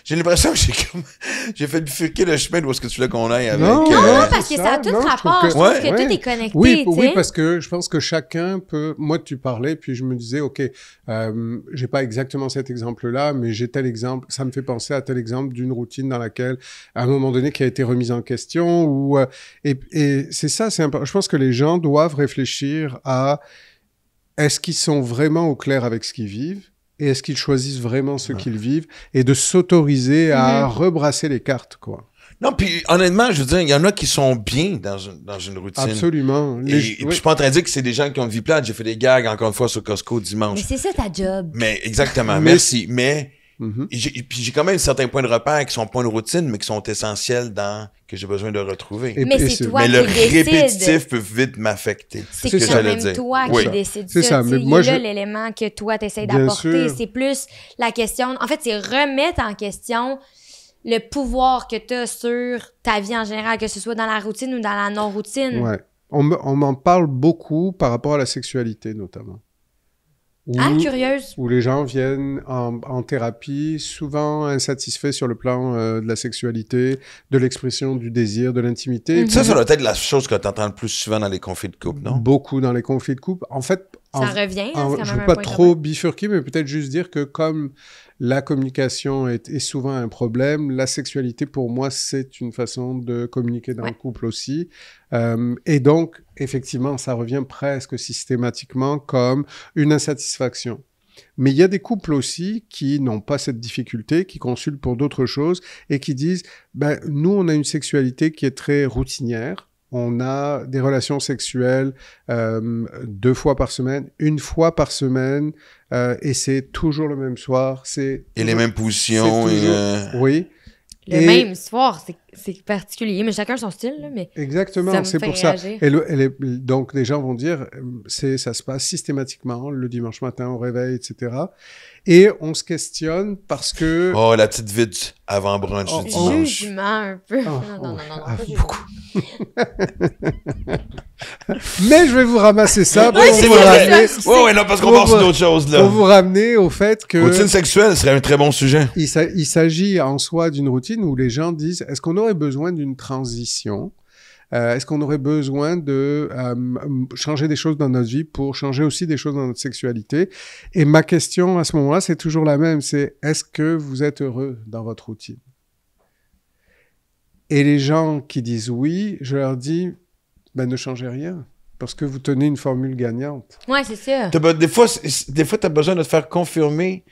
Speaker 1: J'ai l'impression que j'ai fait bifurquer le chemin d'où est-ce que tu voulais qu'on aille avec...
Speaker 3: Non,
Speaker 2: Non,
Speaker 3: c'est
Speaker 2: parce que ça a tout
Speaker 3: non,
Speaker 2: rapport. Je
Speaker 3: je
Speaker 2: trouve
Speaker 3: trouve
Speaker 2: que
Speaker 3: que-
Speaker 2: tout est connecté,
Speaker 3: Oui,
Speaker 2: tu sais.
Speaker 3: oui, parce que je pense que chacun peut... Moi, tu parlais, puis je me disais, OK, j'ai pas exactement cet exemple-là, mais j'ai tel exemple, ça me fait penser à tel exemple d'une routine dans laquelle, à un moment donné, qui a été remise en question, ou et c'est ça, c'est important. Je pense que les gens doivent réfléchir à est-ce qu'ils sont vraiment au clair avec ce qu'ils vivent? Et est-ce qu'ils choisissent vraiment ce qu'ils vivent? Et de s'autoriser à rebrasser les cartes, quoi.
Speaker 1: Non, puis honnêtement, je veux dire, il y en a qui sont bien dans une routine.
Speaker 3: Absolument.
Speaker 1: Et puis je suis pas en train de dire que c'est des gens qui ont une vie plate. J'ai fait des gags, encore une fois, sur Costco
Speaker 2: Mais
Speaker 1: dimanche.
Speaker 2: c'est ça ta job.
Speaker 1: Mais exactement,
Speaker 3: Mais-
Speaker 1: merci. Mais
Speaker 3: Mhm.
Speaker 1: puis j'ai quand même certains points de repère qui sont pas une routine, mais qui sont essentiels dans que j'ai besoin de retrouver.
Speaker 3: Et-
Speaker 2: Mais
Speaker 3: et
Speaker 2: c'est toi
Speaker 1: mais
Speaker 2: qui
Speaker 1: le
Speaker 2: décides.
Speaker 1: répétitif peut vite m'affecter.
Speaker 2: C'est
Speaker 3: C'est
Speaker 2: quand
Speaker 3: ça.
Speaker 2: même toi
Speaker 1: Oui.
Speaker 2: qui décides
Speaker 3: C'est ça,
Speaker 2: tu
Speaker 3: mais
Speaker 2: sais,
Speaker 3: moi,
Speaker 2: il y a
Speaker 3: je-
Speaker 2: l'élément que toi, tu essaies
Speaker 3: Bien
Speaker 2: d'apporter.
Speaker 3: sûr.
Speaker 2: C'est plus la question... En fait, c'est remettre en question le pouvoir que tu as sur ta vie en général, que ce soit dans la routine ou dans la non-routine.
Speaker 3: Ouais. On m'en parle beaucoup par rapport à la sexualité, notamment.
Speaker 2: Ah,
Speaker 3: Où-
Speaker 2: curieuse.
Speaker 3: où les gens viennent en thérapie, souvent insatisfaits sur le plan de la sexualité, de l'expression du désir, de l'intimité.
Speaker 2: Mhm.
Speaker 1: Ça doit être la chose que tu entends le plus souvent dans les conflits de couple, non?
Speaker 3: Beaucoup dans les conflits de couple. En fait,
Speaker 2: Ça revient, hein, c'est quand
Speaker 3: je
Speaker 2: même
Speaker 3: veux
Speaker 2: un
Speaker 3: pas
Speaker 2: point
Speaker 3: trop
Speaker 2: commun.
Speaker 3: bifurquer, mais peut-être juste dire que comme la communication est souvent un problème, la sexualité, pour moi, c'est une façon de communiquer dans
Speaker 2: Ouais.
Speaker 3: le couple aussi. Et donc, effectivement, ça revient presque systématiquement comme une insatisfaction. Mais il y a des couples aussi qui n'ont pas cette difficulté, qui consultent pour d'autres choses et qui disent, ben, nous, on a une sexualité qui est très routinière. On a des relations sexuelles 2 fois par semaine, 1 fois par semaine, et c'est toujours le même soir.
Speaker 1: Et les mêmes positions.
Speaker 3: c'est
Speaker 1: Et,
Speaker 3: toujours- Oui,
Speaker 2: Le
Speaker 3: Et-
Speaker 2: même soir, c'est particulier, mais chacun son style, là, mais
Speaker 3: exactement,
Speaker 2: ça me
Speaker 3: c'est
Speaker 2: fait
Speaker 3: pour ça.
Speaker 2: réagir.
Speaker 3: Donc, les gens vont dire, ça se passe systématiquement le dimanche matin au réveil, etc. Et on se questionne parce que...
Speaker 1: oh, la petite vide avant brunch
Speaker 3: Oh,
Speaker 1: du dimanche.
Speaker 2: Jugement un peu.
Speaker 3: Oh,
Speaker 2: non,
Speaker 3: ah,
Speaker 2: pas jugement.
Speaker 3: beaucoup. Mais je vais vous ramasser ça pour
Speaker 2: Oui,
Speaker 3: vous
Speaker 2: c'est
Speaker 1: vrai.
Speaker 3: ramener...
Speaker 1: Ouais, non, parce qu'on
Speaker 3: Pour
Speaker 1: part sur
Speaker 3: vous-
Speaker 1: d'autres choses, là.
Speaker 3: Pour vous ramener au fait que...
Speaker 1: Routine sexuelle serait un très bon sujet.
Speaker 3: Il s'agit en soi d'une routine où les gens disent est-ce qu'on aurait besoin d'une transition est-ce qu'on aurait besoin de changer des choses dans notre vie pour changer aussi des choses dans notre sexualité? Et ma question à ce moment-là, c'est toujours la même, c'est est-ce que vous êtes heureux dans votre routine? Et les gens qui disent oui, je leur dis ben, ne changez rien parce que vous tenez une formule gagnante.
Speaker 2: Ouais, c'est ça.
Speaker 1: Des fois, tu as besoin de te faire confirmer.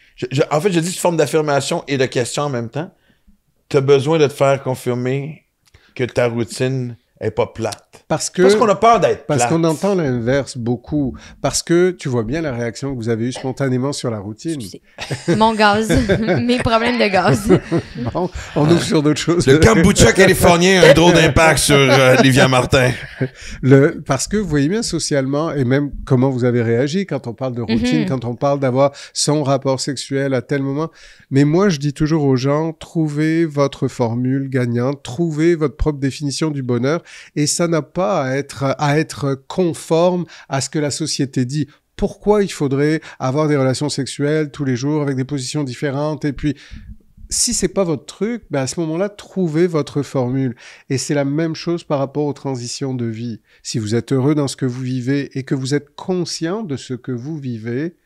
Speaker 1: En fait, je dis une forme d'affirmation et de question en même temps. Tu as besoin de te faire confirmer que ta routine est pas plate.
Speaker 3: Parce que...
Speaker 1: Parce qu'on a peur d'être plate.
Speaker 3: Parce qu'on entend l'inverse beaucoup. Parce que tu vois bien la réaction que vous avez eue spontanément sur la routine.
Speaker 2: Excusez. Mon gaz. Mes problèmes de gaz.
Speaker 3: Bon, on ouvre sur d'autres choses.
Speaker 1: Le kombucha californien a un drôle d'impact sur Livia Martin.
Speaker 3: Parce que vous voyez bien socialement, et même comment vous avez réagi quand on parle de routine,
Speaker 2: Mhm.
Speaker 3: quand on parle d'avoir son rapport sexuel à tel moment. Mais moi, je dis toujours aux gens, trouvez votre formule gagnante, trouvez votre propre définition du bonheur, et ça n'a pas à être conforme à ce que la société dit. Pourquoi il faudrait avoir des relations sexuelles tous les jours avec des positions différentes? Et puis, si c'est pas votre truc, ben à ce moment-là, trouvez votre formule. Et c'est la même chose par rapport aux transitions de vie. Si vous êtes heureux dans ce que vous vivez et que vous êtes conscient de ce que vous vivez,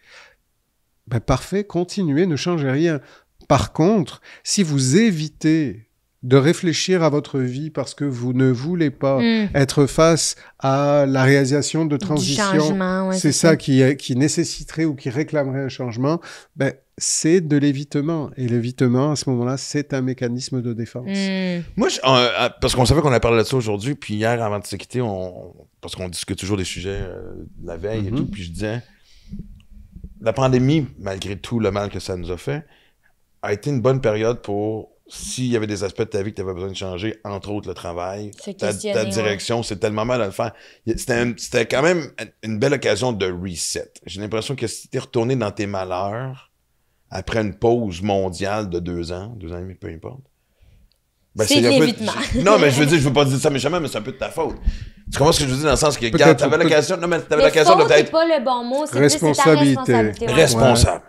Speaker 3: ben parfait, continuez, ne changez rien. Par contre, si vous évitez de réfléchir à votre vie parce que vous ne voulez pas être face à la réalisation de transition.
Speaker 2: Du changement, ouais,
Speaker 3: c'est ça qui nécessiterait ou qui réclamerait un changement. Ben, c'est de l'évitement. Et l'évitement, à ce moment-là, c'est un mécanisme de défense.
Speaker 1: Moi, parce qu'on savait qu'on allait parler de ça aujourd'hui, puis hier, avant de se quitter, parce qu'on discute toujours des sujets de la veille et tout, puis je disais, la pandémie, malgré tout le mal que ça nous a fait, a été une bonne période pour, s'il y avait des aspects de ta vie que tu avais besoin de changer, entre autres le travail, ta direction, c'est tellement mal à le faire. C'était quand même une belle occasion de reset. J'ai l'impression que si tu es retourné dans tes malheurs, après une pause mondiale de 2 ans et demi, peu importe. Ben,
Speaker 2: c'est de l'évitement.
Speaker 1: Non, mais je veux pas dire ça méchamment, mais c'est un peu de ta faute. Tu comprends ce que je veux dire dans le sens que, regarde, t'avais l'occasion, non, mais t'avais l'occasion de peut-être.
Speaker 2: C'est pas le bon mot, c'est
Speaker 3: responsabilité.
Speaker 2: Plus ta responsabilité.
Speaker 1: Responsable.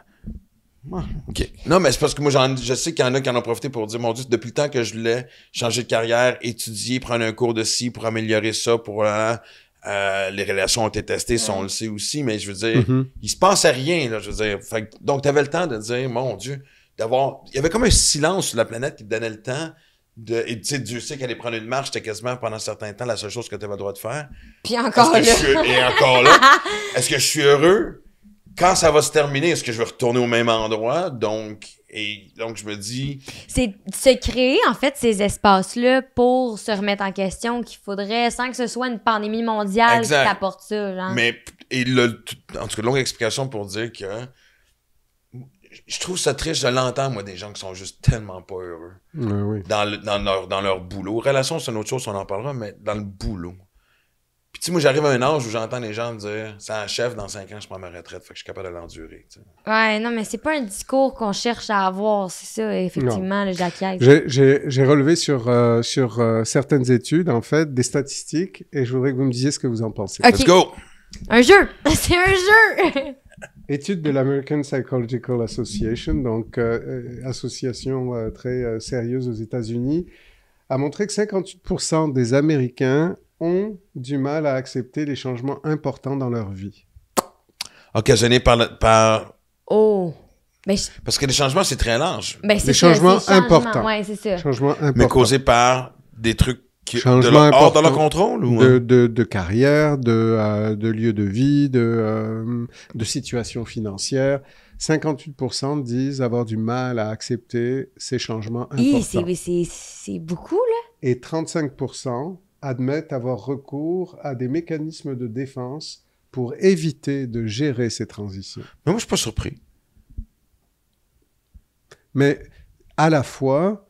Speaker 1: Ouais. OK. Non, mais c'est parce que moi, je sais qu'il y en a qui en ont profité pour dire, mon Dieu, depuis le temps que je voulais changer de carrière, étudier, prendre un cours de ci pour améliorer ça, pour les relations ont été testées, ça, on le sait aussi, mais je veux dire, il se passe à rien, là, je veux dire. Donc, t'avais le temps de dire, mon Dieu, il y avait comme un silence sur la planète qui te donnait le temps et tu sais, Dieu sait qu'aller prendre une marche, c'était quasiment pendant un certain temps la seule chose que tu avais le droit de faire.
Speaker 2: Puis encore là.
Speaker 1: Et encore là. Est-ce que je suis heureux? Quand ça va se terminer, est-ce que je vais retourner au même endroit? Donc, je me dis... C'est
Speaker 2: se créer, en fait, ces espaces-là pour se remettre en question qu'il faudrait, sans que ce soit une pandémie mondiale qui t'apporte ça, genre.
Speaker 1: Mais, en tout cas, longue explication pour dire que je trouve ça triste, je l'entends, moi, des gens qui sont juste tellement pas heureux dans leur boulot. Relation, c'est une autre chose, on en parlera, mais dans le boulot. Puis, tu sais, moi, j'arrive à un âge où j'entends les gens me dire « C'est un chef, dans 5 ans, je prends ma retraite, fait que je suis capable de l'endurer. »
Speaker 2: Ouais, non, mais c'est pas un discours qu'on cherche à avoir, c'est ça, effectivement, le jacquier.
Speaker 3: J'ai relevé sur certaines études, en fait, des statistiques, et je voudrais que vous me disiez ce que vous en pensez.
Speaker 2: Okay.
Speaker 1: Let's go!
Speaker 2: Un jeu! C'est un jeu!
Speaker 3: Étude de l'American Psychological Association, donc association très sérieuse aux États-Unis, a montré que 58% des Américains ont du mal à accepter les changements importants dans leur vie.
Speaker 1: Occasionnés par...
Speaker 2: Oh! Mais
Speaker 1: parce que les changements, c'est très large.
Speaker 2: Ben,
Speaker 3: les changements importants.
Speaker 2: Ouais, c'est ça.
Speaker 3: Changements importants.
Speaker 1: Mais causés par des trucs
Speaker 3: hors
Speaker 1: de leur contrôle? Ou...
Speaker 3: De carrière, de lieu de vie, de situation financière. 58% disent avoir du mal à accepter ces changements importants.
Speaker 2: C'est beaucoup, là.
Speaker 3: Et 35% admettent avoir recours à des mécanismes de défense pour éviter de gérer ces transitions.
Speaker 1: Mais moi, je suis pas surpris.
Speaker 3: Mais à la fois,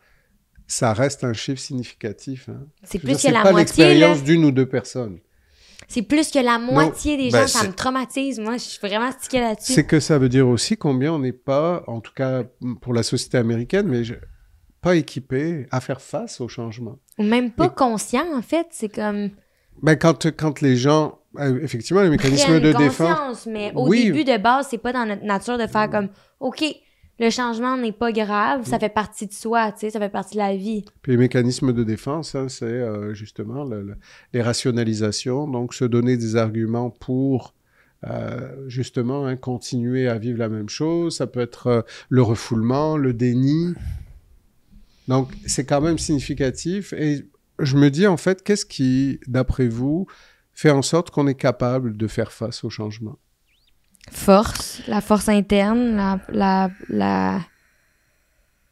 Speaker 3: ça reste un chiffre significatif. Hein.
Speaker 2: C'est plus que
Speaker 3: C'est
Speaker 2: la
Speaker 3: pas
Speaker 2: moitié.
Speaker 3: L'expérience d'une ou deux personnes.
Speaker 2: C'est plus que la moitié des gens, ça me traumatise. Moi, je suis vraiment stickée là-dessus.
Speaker 3: C'est que ça veut dire aussi combien on n'est pas, en tout cas pour la société américaine, mais pas équipé à faire face au changement.
Speaker 2: Ou même pas conscient, en fait. C'est comme...
Speaker 3: Ben, quand les gens... effectivement, les mécanismes de défense...
Speaker 2: Mais au début de base, c'est pas dans notre nature de faire comme... OK, le changement n'est pas grave, ça fait partie de soi, tu sais, ça fait partie de la vie.
Speaker 3: Puis les mécanismes de défense, hein, c'est justement les rationalisations, donc se donner des arguments pour... justement, continuer à vivre la même chose. Ça peut être le refoulement, le déni... Donc, c'est quand même significatif. Et je me dis, en fait, qu'est-ce qui, d'après vous, fait en sorte qu'on est capable de faire face au changement?
Speaker 2: La force interne, la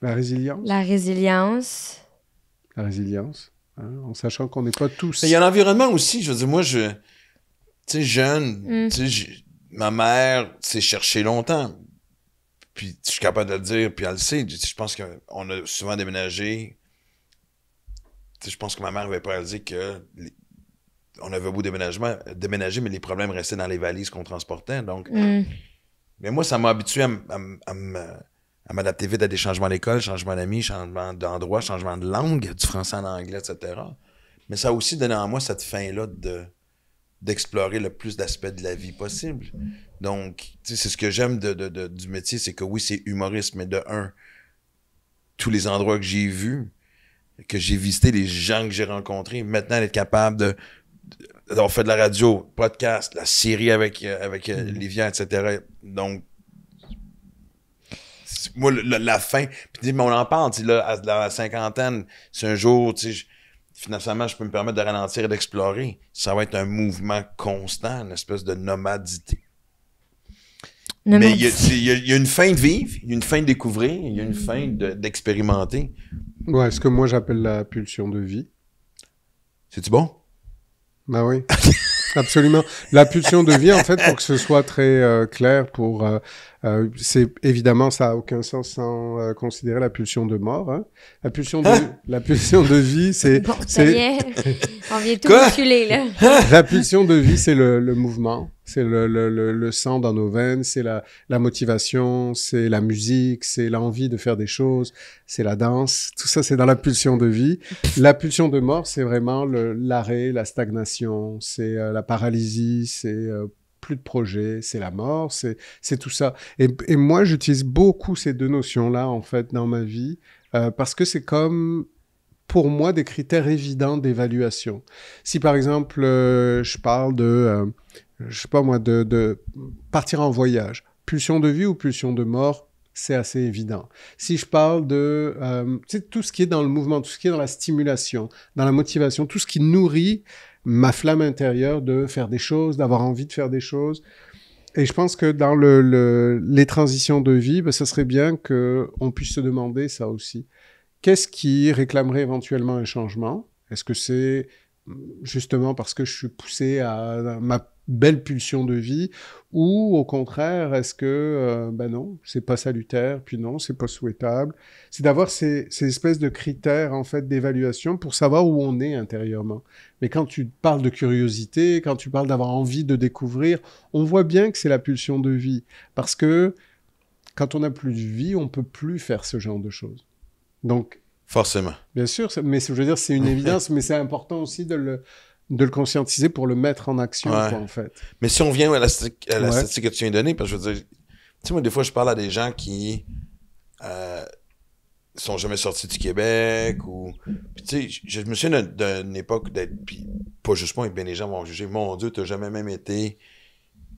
Speaker 3: résilience.
Speaker 2: La résilience.
Speaker 3: La résilience, hein, en sachant qu'on n'est pas tous...
Speaker 1: Il y a l'environnement aussi. Je veux dire, moi, tu sais, jeune, ma mère s'est cherchée longtemps. Puis je suis capable de le dire, puis elle le sait. Je pense qu'on a souvent déménagé. Je pense que ma mère avait pas réalisé que on avait beau déménager, mais les problèmes restaient dans les valises qu'on transportait. Donc, mais moi, ça m'a habitué à m'adapter vite à des changements d'école, changements d'amis, changements d'endroit, changements de langue, du français en anglais, etc. Mais ça a aussi donné en moi cette fin-là d'explorer le plus d'aspects de la vie possible. Donc, c'est ce que j'aime du métier, c'est que oui, c'est humoriste, mais de un, tous les endroits que j'ai vus, que j'ai visités, les gens que j'ai rencontrés, maintenant d'être capable d'avoir fait de la radio, podcast, la série avec Livia, etc. Donc, moi, la fin, puis mais on en parle, tu sais, là, dans la cinquantaine, c'est un jour, tu sais, finalement, je peux me permettre de ralentir et d'explorer. Ça va être un mouvement constant, une espèce de nomadité. Mais il y a une fin de vivre, il y a une fin de découvrir, il y a une fin d'expérimenter.
Speaker 3: Ouais, ce que moi j'appelle la pulsion de vie.
Speaker 1: C'est-tu bon?
Speaker 3: Ben oui, absolument. La pulsion de vie, en fait, pour que ce soit très clair, c'est évidemment, ça a aucun sens sans considérer la pulsion de mort. Hein. La pulsion de vie, c'est...
Speaker 2: Bon, ça y est, on vient tout bousculer, là.
Speaker 3: La pulsion de vie, c'est le mouvement, c'est le sang dans nos veines, c'est la motivation, c'est la musique, c'est l'envie de faire des choses, c'est la danse. Tout ça, c'est dans la pulsion de vie. La pulsion de mort, c'est vraiment l'arrêt, la stagnation, c'est la paralysie, c'est plus de projet, c'est la mort, c'est tout ça. Et moi, j'utilise beaucoup ces deux notions-là, en fait, dans ma vie, parce que c'est comme, pour moi, des critères évidents d'évaluation. Si, par exemple, je parle je sais pas moi, de partir en voyage, pulsion de vie ou pulsion de mort, c'est assez évident. Si je parle de tout ce qui est dans le mouvement, tout ce qui est dans la stimulation, dans la motivation, tout ce qui nourrit ma flamme intérieure de faire des choses, d'avoir envie de faire des choses. Et je pense que dans les transitions de vie, ben, ça serait bien qu'on puisse se demander ça aussi. Qu'est-ce qui réclamerait éventuellement un changement? Est-ce que c'est justement parce que je suis poussé à ma belle pulsion de vie, ou au contraire, est-ce que ben non, c'est pas salutaire, puis non, c'est pas souhaitable. C'est d'avoir ces espèces de critères en fait d'évaluation pour savoir où on est intérieurement. Mais quand tu parles de curiosité, quand tu parles d'avoir envie de découvrir, on voit bien que c'est la pulsion de vie, parce que quand on n'a plus de vie, on peut plus faire ce genre de choses. Donc
Speaker 1: forcément.
Speaker 3: Bien sûr, mais je veux dire, c'est une évidence, mais c'est important aussi de le conscientiser pour le mettre en action, quoi, en fait.
Speaker 1: Mais si on vient à la statistique que tu viens de donner, parce que je veux dire, tu sais, moi, des fois, je parle à des gens qui sont jamais sortis du Québec, ou... Puis, tu sais, je me souviens d'une époque d'être... Puis, pas juste moi, et bien les gens vont juger, mon Dieu, t'as jamais même été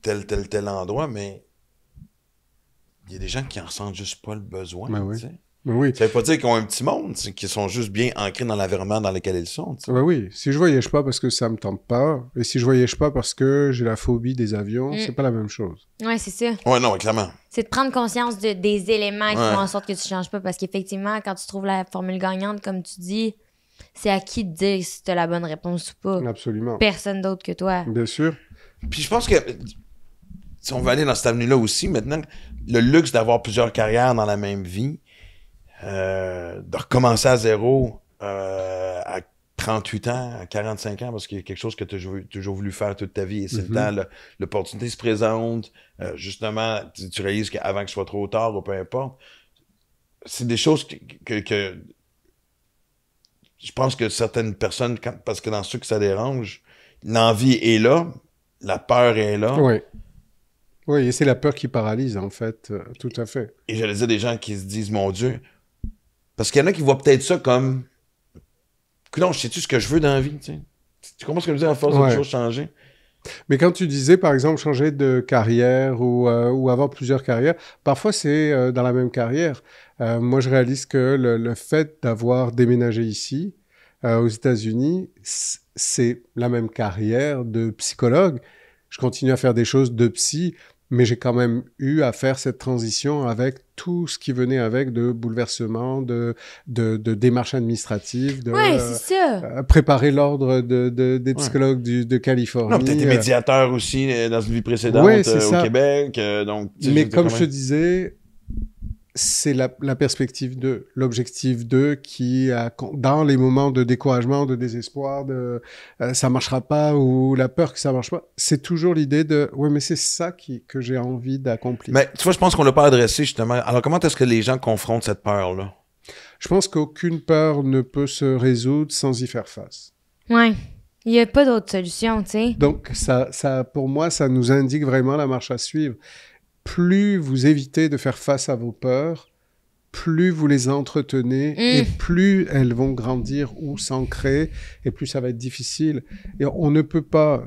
Speaker 1: tel endroit, mais il y a des gens qui en ressentent juste pas le besoin,
Speaker 3: Ben
Speaker 1: tu sais.
Speaker 3: Oui.
Speaker 1: Ça veut pas dire qu'ils ont un petit monde, qu'ils sont juste bien ancrés dans l'environnement dans lequel ils sont.
Speaker 3: Ben oui, si je voyage pas parce que ça me tente pas, et si je voyage pas parce que j'ai la phobie des avions, c'est pas la même chose.
Speaker 2: Ouais, c'est ça.
Speaker 1: Ouais, non, clairement.
Speaker 2: C'est de prendre conscience des éléments qui font en sorte que tu changes pas, parce qu'effectivement, quand tu trouves la formule gagnante, comme tu dis, c'est à qui de dire si t'as la bonne réponse ou pas.
Speaker 3: Absolument.
Speaker 2: Personne d'autre que toi.
Speaker 3: Bien sûr.
Speaker 1: Puis je pense que si on va aller dans cette avenue-là aussi, maintenant, le luxe d'avoir plusieurs carrières dans la même vie, de recommencer à zéro à 38 ans, à 45 ans, parce qu'il y a quelque chose que tu as toujours voulu faire toute ta vie, et c'est le temps, l'opportunité se présente, justement, tu réalises qu'avant que ce soit trop tard, ou peu importe, c'est des choses que je pense que certaines personnes, parce que dans ceux que ça dérange, l'envie est là, la peur est là.
Speaker 3: Oui, et c'est la peur qui paralyse, en fait, tout à fait.
Speaker 1: Et j'allais dire des gens qui se disent, mon Dieu, parce qu'il y en a qui voient peut-être ça comme, non, sais-tu ce que je veux dans la vie, tu sais? Tu comprends ce que je veux dire à force de choses changer?
Speaker 3: Mais quand tu disais, par exemple, changer de carrière ou avoir plusieurs carrières, parfois c'est dans la même carrière. Moi, je réalise que le fait d'avoir déménagé ici, aux États-Unis, c'est la même carrière de psychologue. Je continue à faire des choses de psy, mais j'ai quand même eu à faire cette transition avec tout ce qui venait avec de bouleversements, de démarches administratives, de
Speaker 2: c'est ça.
Speaker 3: Préparer l'ordre des psychologues de Californie.
Speaker 1: Non, peut-être été médiateur aussi dans une vie précédente au Québec. Donc,
Speaker 3: mais comme je te disais, c'est la perspective de l'objectif de qui, dans les moments de découragement, de désespoir, ça marchera pas, ou la peur que ça marche pas, c'est toujours l'idée de ouais, mais c'est ça que j'ai envie d'accomplir.
Speaker 1: Mais tu vois, je pense qu'on l'a pas adressé justement. Alors comment est-ce que les gens confrontent cette peur-là?
Speaker 3: Je pense qu'aucune peur ne peut se résoudre sans y faire face.
Speaker 2: Ouais. Il n'y a pas d'autre solution, tu sais.
Speaker 3: Donc ça, pour moi, ça nous indique vraiment la marche à suivre. Plus vous évitez de faire face à vos peurs, plus vous les entretenez et plus elles vont grandir ou s'ancrer et plus ça va être difficile. Et on ne peut pas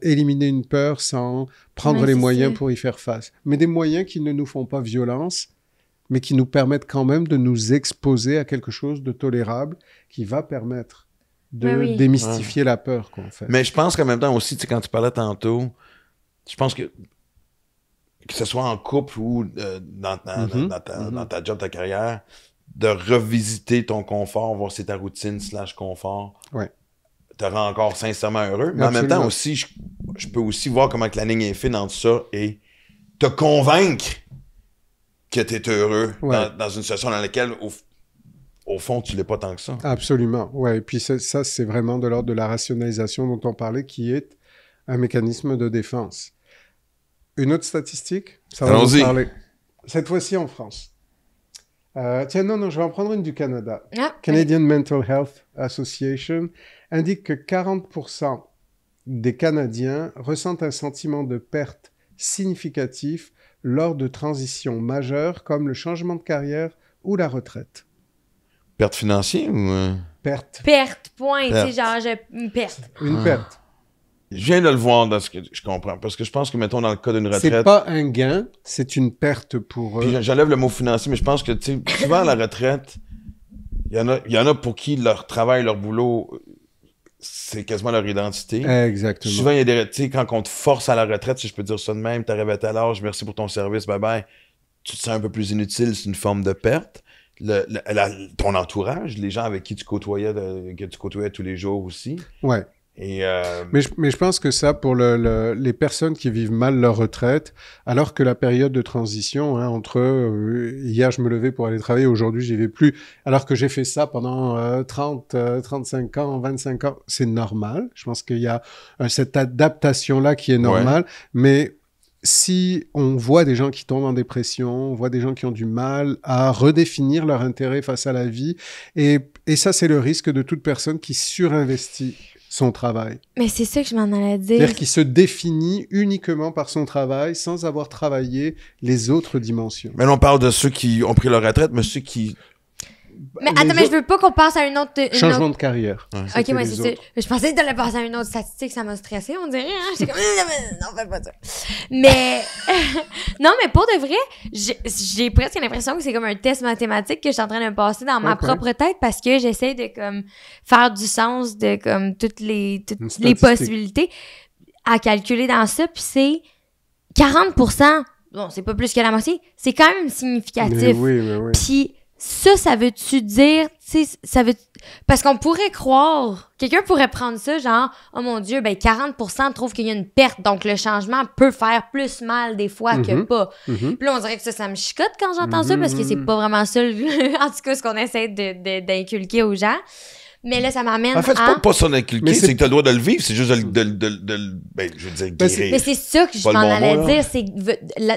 Speaker 3: éliminer une peur sans prendre les moyens pour y faire face. Mais des moyens qui ne nous font pas violence mais qui nous permettent quand même de nous exposer à quelque chose de tolérable qui va permettre de démystifier la peur qu'on fait.
Speaker 1: Mais je pense qu'en même temps aussi, tu sais, quand tu parlais tantôt, je pense que ce soit en couple ou dans ta job, ta carrière, de revisiter ton confort, voir si c'est ta routine / confort, te rend encore sincèrement heureux. Mais en même temps aussi, je peux aussi voir comment que la ligne est fine entre ça et te convaincre que tu es heureux dans une situation dans laquelle, au fond, tu l'es pas tant que ça.
Speaker 3: Absolument, ouais. Et puis ça, c'est vraiment de l'ordre de la rationalisation dont on parlait, qui est un mécanisme de défense. Une autre statistique, ça va nous parler. Cette fois-ci en France. Tiens, non, je vais en prendre une du Canada. Canadian Mental Health Association indique que 40% des Canadiens ressentent un sentiment de perte significatif lors de transitions majeures comme le changement de carrière ou la retraite.
Speaker 1: Perte financière ou...
Speaker 3: Perte,
Speaker 2: point. Tu sais, genre, une perte.
Speaker 3: Une perte.
Speaker 1: Je viens de le voir dans ce que je comprends. Parce que je pense que, mettons, dans le cas d'une retraite...
Speaker 3: C'est pas un gain, c'est une perte pour eux.
Speaker 1: Puis j'enlève le mot financier, mais je pense que, tu sais, souvent, à la retraite, il y en a pour qui leur travail, leur boulot, c'est quasiment leur identité.
Speaker 3: Exactement.
Speaker 1: Souvent, il y a des... Tu sais, quand on te force à la retraite, si je peux dire ça de même, t'arrives à tel âge, merci pour ton service, bye-bye, tu te sens un peu plus inutile, c'est une forme de perte. Ton entourage, les gens avec qui tu côtoyais, que tu côtoyais tous les jours aussi.
Speaker 3: Ouais.
Speaker 1: Et
Speaker 3: mais je pense que ça, pour les personnes qui vivent mal leur retraite, alors que la période de transition, entre hier je me levais pour aller travailler, aujourd'hui j'y vais plus, alors que j'ai fait ça pendant 35 ans, 25 ans, c'est normal. Je pense qu'il y a cette adaptation-là qui est normale, mais si on voit des gens qui tombent en dépression, on voit des gens qui ont du mal à redéfinir leur intérêt face à la vie, et ça c'est le risque de toute personne qui surinvestit son travail.
Speaker 2: Mais c'est ça que je m'en allais dire.
Speaker 3: C'est-à-dire qu'il se définit uniquement par son travail sans avoir travaillé les autres dimensions.
Speaker 1: Mais là, on parle de ceux qui ont pris leur retraite, mais ceux qui...
Speaker 2: Mais attends, mais je veux pas qu'on passe à une autre...
Speaker 3: Changement de carrière.
Speaker 2: Ok, ouais, c'est ça. Je pensais que t'allais passer à une autre statistique, ça m'a stressé, on dirait. Hein? J'étais comme, non, fais pas ça. Mais, non, mais pour de vrai, j'ai presque l'impression que c'est comme un test mathématique que je suis en train de passer dans ma propre tête parce que j'essaie de comme faire du sens de comme toutes les possibilités à calculer dans ça. Puis c'est 40%. Bon, c'est pas plus que la moitié. C'est quand même significatif.
Speaker 3: Mais oui.
Speaker 2: Puis ça veut-tu dire, tu sais, parce qu'on pourrait croire, quelqu'un pourrait prendre ça genre, oh mon Dieu, ben 40% trouvent qu'il y a une perte, donc le changement peut faire plus mal des fois que pas. Puis là, on dirait que ça me chicote quand j'entends ça, parce que c'est pas vraiment ça, en tout cas, ce qu'on essaie d'inculquer aux gens. Mais là, ça m'amène
Speaker 1: en fait, c'est pas ça d'inculquer, c'est que t'as le droit de le vivre, c'est juste ben, je veux dire, guérir.
Speaker 2: Mais c'est ça que je m'en allais dire, c'est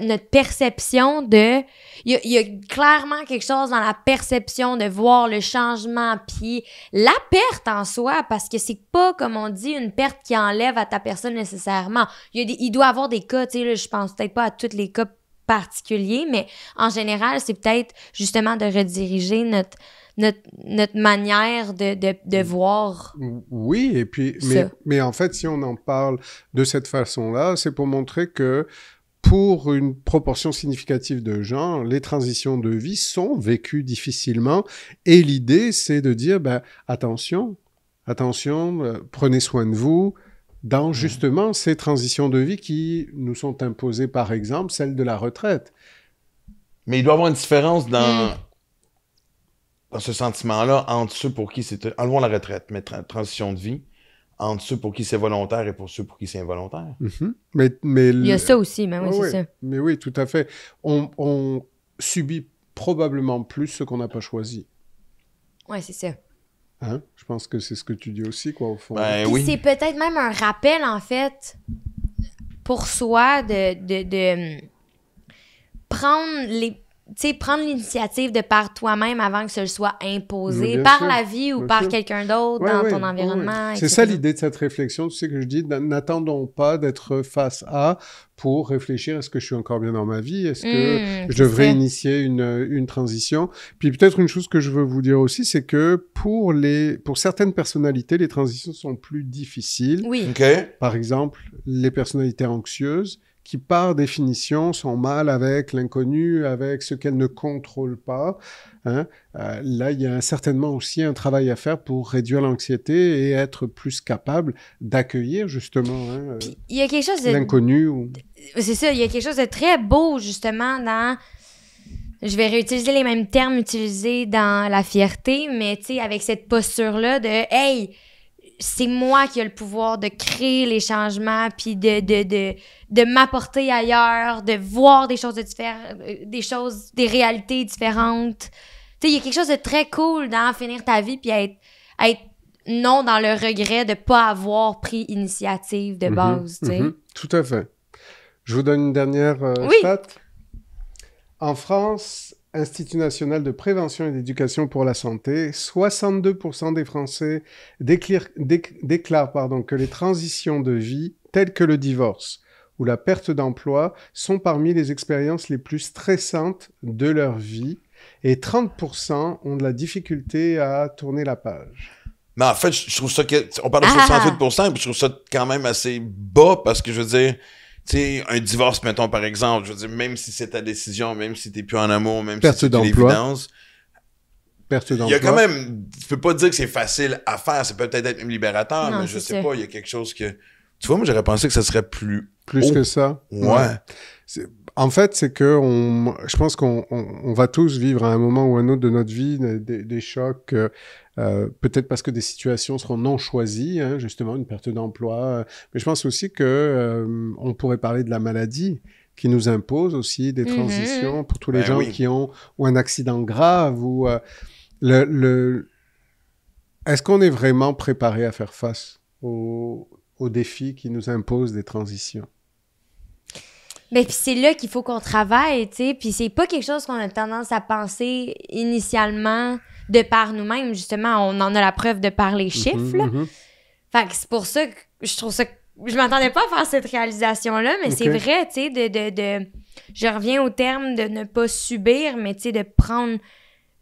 Speaker 2: notre perception de... Il y a clairement quelque chose dans la perception de voir le changement, puis la perte en soi, parce que c'est pas, comme on dit, une perte qui enlève à ta personne nécessairement. Il doit y avoir des cas, tu sais, là, je pense peut-être pas à tous les cas particuliers, mais en général, c'est peut-être justement de rediriger notre manière de voir.
Speaker 3: Oui, et puis, mais en fait, si on en parle de cette façon-là, c'est pour montrer que pour une proportion significative de gens, les transitions de vie sont vécues difficilement. Et l'idée, c'est de dire, ben, attention, prenez soin de vous dans justement ces transitions de vie qui nous sont imposées, par exemple, celle de la retraite.
Speaker 1: Mais il doit y avoir une différence dans ce sentiment-là entre ceux pour qui c'est... Enlevons la retraite, mais transition de vie, entre ceux pour qui c'est volontaire et pour ceux pour qui c'est involontaire.
Speaker 3: Mais
Speaker 2: il y a ça aussi, mais oui, c'est ça.
Speaker 3: Mais oui, tout à fait. On subit probablement plus ce qu'on n'a pas choisi.
Speaker 2: Oui, c'est ça.
Speaker 3: Hein? Je pense que c'est ce que tu dis aussi, quoi, au fond.
Speaker 1: Ben, oui.
Speaker 2: C'est peut-être même un rappel, en fait, pour soi de prendre l'initiative de par toi-même avant que ce soit imposé par la vie ou par quelqu'un d'autre dans ton environnement.
Speaker 3: C'est ça l'idée de cette réflexion, tu sais, que je dis, n'attendons pas d'être face à pour réfléchir, est-ce que je suis encore bien dans ma vie? Est-ce que je devrais initier une transition? Puis peut-être une chose que je veux vous dire aussi, c'est que pour certaines personnalités, les transitions sont plus difficiles.
Speaker 2: Oui.
Speaker 1: Okay.
Speaker 3: Par exemple, les personnalités anxieuses qui, par définition, sont mal avec l'inconnu, avec ce qu'elles ne contrôlent pas. Hein. Là, il y a certainement aussi un travail à faire pour réduire l'anxiété et être plus capable d'accueillir, justement,
Speaker 2: il y a quelque chose de...
Speaker 3: l'inconnu.
Speaker 2: C'est ça, il y a quelque chose de très beau, justement, dans... Je vais réutiliser les mêmes termes utilisés dans la fierté, mais tu sais, avec cette posture-là de « Hey, c'est moi qui ai le pouvoir de créer les changements, puis de m'apporter ailleurs, de voir des choses des réalités différentes. » Tu sais, il y a quelque chose de très cool dans finir ta vie, puis être non dans le regret de pas avoir pris initiative de base, tu sais.
Speaker 3: Tout à fait. Je vous donne une dernière stat. En France, Institut national de prévention et d'éducation pour la santé, 62% des Français déclarent que les transitions de vie, telles que le divorce ou la perte d'emploi, sont parmi les expériences les plus stressantes de leur vie, et 30% ont de la difficulté à tourner la page.
Speaker 1: Mais en fait, je trouve ça on parle de 68%, puis je trouve ça quand même assez bas, parce que je veux dire, tu sais, un divorce, mettons, par exemple, je veux dire, même si c'est ta décision, même si t'es plus en amour, même si c'est l'évidence, il y a quand même, tu peux pas dire que c'est facile à faire, ça peut peut-être être même libérateur, mais je sais pas, il y a quelque chose que, tu vois, moi, j'aurais pensé que ça serait plus haut.
Speaker 3: Que ça?
Speaker 1: Ouais.
Speaker 3: En fait, c'est que je pense qu'on va tous vivre à un moment ou un autre de notre vie des chocs, peut-être parce que des situations seront non choisies, hein, justement, une perte d'emploi. Mais je pense aussi que on pourrait parler de la maladie qui nous impose aussi des transitions pour tous les gens qui ont ou un accident grave ou Est-ce qu'on est vraiment préparé à faire face aux défis qui nous imposent des transitions?
Speaker 2: Mais puis c'est là qu'il faut qu'on travaille, tu sais, puis c'est pas quelque chose qu'on a tendance à penser initialement de par nous-mêmes, justement, on en a la preuve de par les chiffres, là. Fait que c'est pour ça que je trouve ça... Je m'attendais pas à faire cette réalisation-là, mais c'est vrai, tu sais, je reviens au terme de ne pas subir, mais tu sais, de prendre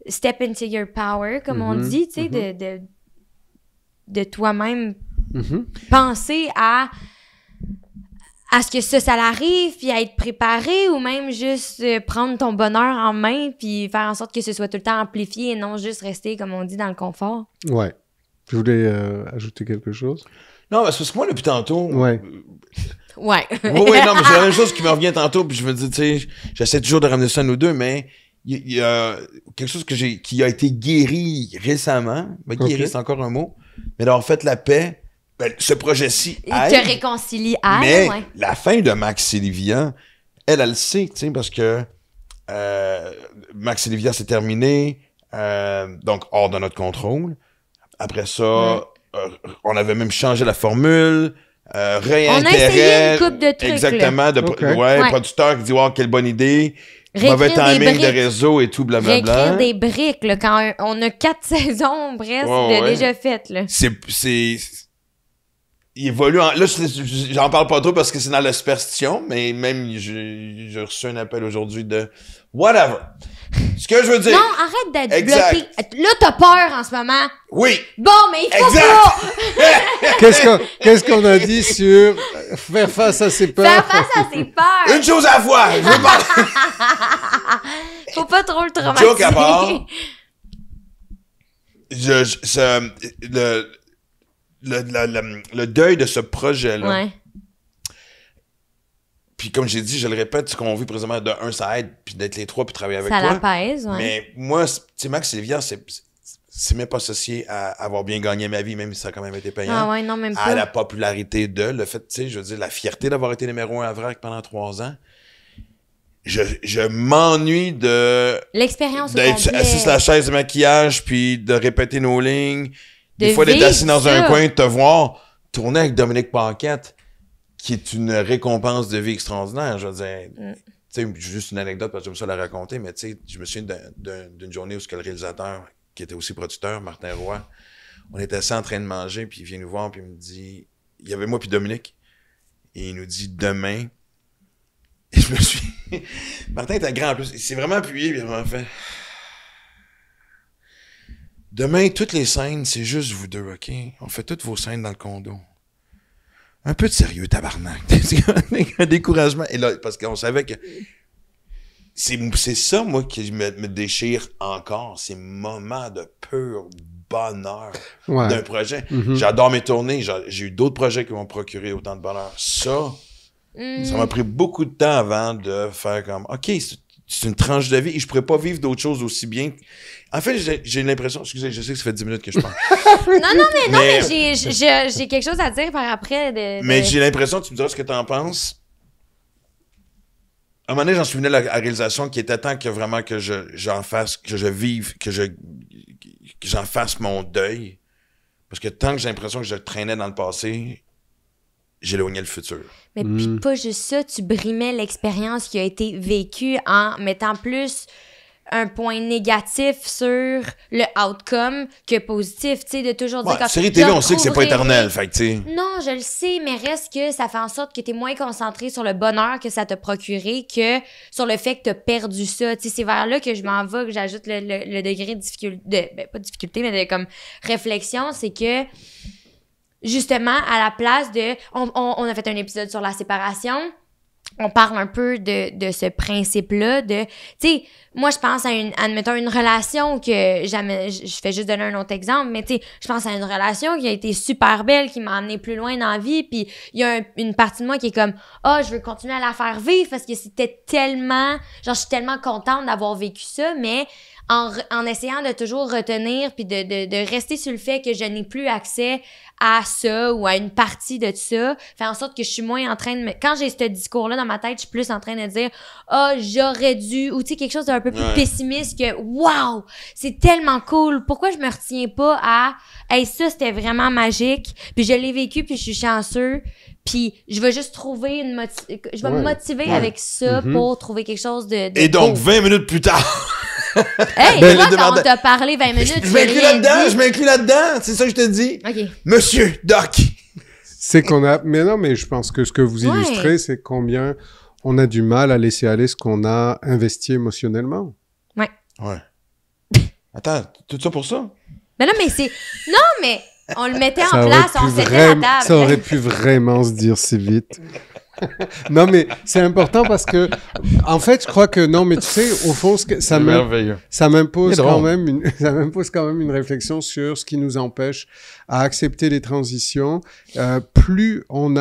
Speaker 2: step into your power, comme on dit, tu sais, de toi-même penser à ce que ça l'arrive, puis à être préparé, ou même juste prendre ton bonheur en main, puis faire en sorte que ce soit tout le temps amplifié et non juste rester, comme on dit, dans le confort.
Speaker 3: Ouais. Tu voulais ajouter quelque chose?
Speaker 1: Non, parce que moi, depuis tantôt...
Speaker 3: Ouais.
Speaker 1: Oui, non, mais c'est la même chose qui me revient tantôt, puis je me dis, tu sais, j'essaie toujours de ramener ça à nous deux, mais il y a quelque chose qui a été guéri récemment. Ben, guéri, c'est encore un mot, mais d'avoir fait la paix. Ben, ce projet-ci aide,
Speaker 2: te réconcilie à
Speaker 1: mais la fin de Max et Livia, elle le sait, tu sais, parce que Max et Livia, c'est terminé, donc hors de notre contrôle. Après ça, on avait même changé la formule, réintérêt. On a essayé
Speaker 2: une couple de trucs.
Speaker 1: Exactement, producteur qui dit « Wow, quelle bonne idée ». Mauvais timing de réseau et tout, blablabla.
Speaker 2: Réécrire des briques, là, quand on a 4 saisons presque déjà faites, là.
Speaker 1: Il évolue là, j'en parle pas trop parce que c'est dans la superstition, mais même, j'ai reçu un appel aujourd'hui de whatever. Ce que je veux dire.
Speaker 2: Non, arrête d'être bloqué. Là, t'as peur en ce moment.
Speaker 1: Oui.
Speaker 2: Bon, mais il faut pas.
Speaker 3: Qu'est-ce qu'on a dit sur faire face à ses peurs?
Speaker 2: Faire face à ses peurs.
Speaker 1: Une chose à la fois. Je veux pas.
Speaker 2: Faut pas trop le traumatiser.
Speaker 1: Joke à part. Le deuil de ce projet-là.
Speaker 2: Ouais.
Speaker 1: Puis comme j'ai dit, je le répète, ce qu'on vit présentement de un, ça aide, puis d'être les trois, puis travailler avec
Speaker 2: toi.
Speaker 1: toi.
Speaker 2: Ça l'apaise, ouais.
Speaker 1: Mais moi, tu sais, Max et Livia, c'est même pas associé à avoir bien gagné ma vie, même si ça a quand même été payant.
Speaker 2: Ah ouais, non, même pas.
Speaker 1: À la popularité le fait, tu sais, je veux dire, la fierté d'avoir été numéro 1 à VRAC pendant 3 ans. Je m'ennuie de...
Speaker 2: L'expérience au
Speaker 1: d'être
Speaker 2: complet.
Speaker 1: assis sur la chaise de maquillage, puis de répéter nos lignes. Des
Speaker 2: de
Speaker 1: fois, d'être assis dans
Speaker 2: ça.
Speaker 1: un coin, de te voir tourner avec Dominique Paquette, qui est une récompense de vie extraordinaire. Je veux dire, tu sais, juste une anecdote parce que j'aime ça la raconter, mais tu sais, je me souviens d'une journée où le réalisateur, qui était aussi producteur, Martin Roy, on était assis en train de manger, puis il vient nous voir, puis il me dit, il y avait moi puis Dominique, et il nous dit demain, et je me suis, Martin était grand en plus, il s'est vraiment appuyé, puis il m'a fait, demain, toutes les scènes, c'est juste vous deux, OK? On fait toutes vos scènes dans le condo. un peu de sérieux, tabarnak. Un découragement. Et là, parce qu'on savait que c'est ça, moi, qui me déchire encore. Ces moments de pur bonheur d'un projet. J'adore mes tournées. J'ai eu d'autres projets qui m'ont procuré autant de bonheur. Ça m'a pris beaucoup de temps avant de faire comme, OK, c'est une tranche de vie et je pourrais pas vivre d'autres choses aussi bien. En fait, j'ai l'impression, excusez, je sais que ça fait 10 minutes que je parle.
Speaker 2: non, mais j'ai quelque chose à dire par après.
Speaker 1: Mais j'ai l'impression, tu me diras ce que t'en penses. À un moment donné, j'en suis venu à la réalisation qu'il était temps que vraiment que j'en fasse, que je vive, que j'en fasse mon deuil. Parce que tant que j'ai l'impression que je traînais dans le passé, j'éloignais le futur.
Speaker 2: Mais puis pas juste ça, tu brimais l'expérience qui a été vécue en mettant plus un point négatif sur le outcome que positif, tu sais, de toujours dire...
Speaker 1: Série TV, on sait que c'est pas éternel, fait que tu sais...
Speaker 2: Non, je le sais, mais reste que ça fait en sorte que t'es moins concentré sur le bonheur que ça t'a procuré que sur le fait que t'as perdu ça. Tu sais, c'est vers là que je m'en vais, que j'ajoute le degré de difficulté... pas de difficulté, mais de comme réflexion, c'est que... Justement, à la place de... On a fait un épisode sur la séparation. On parle un peu de ce principe-là de... Tu sais, moi, je pense à admettons, une relation que jamais... Je fais juste donner un autre exemple, mais tu sais, je pense à une relation qui a été super belle, qui m'a amené plus loin dans la vie, puis il y a une partie de moi qui est comme « Ah, je veux continuer à la faire vivre parce que c'était tellement... Genre, je suis tellement contente d'avoir vécu ça, mais... En essayant de toujours retenir puis de rester sur le fait que je n'ai plus accès à ça ou à une partie de ça, fait en sorte que je suis moins en train de quand j'ai ce discours-là dans ma tête, je suis plus en train de dire « Ah, j'aurais dû » ou tu sais, quelque chose d'un peu plus pessimiste que « Wow! C'est tellement cool! Pourquoi je me retiens pas à « Hey, ça, c'était vraiment magique, puis je l'ai vécu, puis je suis chanceux ». Puis je vais juste trouver je vais me motiver avec ça pour trouver quelque chose de
Speaker 1: Et donc,
Speaker 2: beau.
Speaker 1: 20 minutes plus tard...
Speaker 2: Hey, toi, quand on t'a parlé 20 minutes,
Speaker 1: je m'inclus là-dedans, c'est ça que je te dis.
Speaker 2: OK.
Speaker 1: Monsieur Doc.
Speaker 3: C'est qu'on a... Mais non, mais je pense que ce que vous illustrez, c'est combien on a du mal à laisser aller ce qu'on a investi émotionnellement.
Speaker 2: Ouais.
Speaker 1: Attends, tout ça pour ça?
Speaker 2: Mais non, mais c'est... Non, mais on le mettait en place, on s'était à la table.
Speaker 3: Ça aurait pu vraiment se dire si vite. Non, mais c'est important parce que, en fait, je crois que, non, mais tu sais, au fond, ça m'impose quand même une réflexion sur ce qui nous empêche à accepter les transitions. Plus on est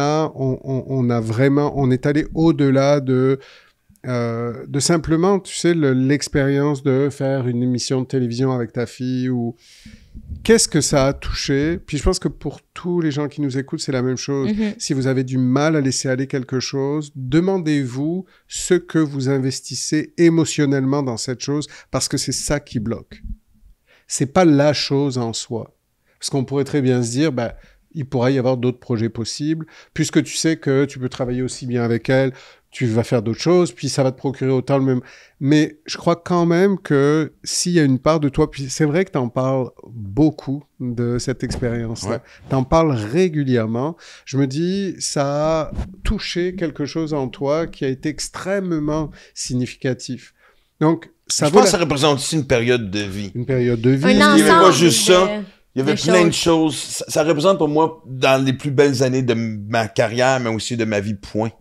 Speaker 3: allé au-delà de simplement, tu sais, l'expérience de faire une émission de télévision avec ta fille ou qu'est-ce que ça a touché? Puis je pense que pour tous les gens qui nous écoutent, c'est la même chose. Si vous avez du mal à laisser aller quelque chose, demandez-vous ce que vous investissez émotionnellement dans cette chose parce que c'est ça qui bloque. C'est pas la chose en soi. Parce qu'on pourrait très bien se dire, il pourrait y avoir d'autres projets possibles, puisque tu sais que tu peux travailler aussi bien avec elle, tu vas faire d'autres choses, puis ça va te procurer autant le même. Mais je crois quand même que s'il y a une part de toi, puis c'est vrai que tu en parles beaucoup de cette expérience-là, tu en parles régulièrement, je me dis, ça a touché quelque chose en toi qui a été extrêmement significatif. Donc,
Speaker 1: je pense que ça représente aussi une période de vie.
Speaker 3: Une période de vie.
Speaker 2: Un
Speaker 1: il n'y avait pas juste ça. Il y avait plein
Speaker 2: de
Speaker 1: de choses. Ça représente pour moi dans les plus belles années de ma carrière, mais aussi de ma vie, point.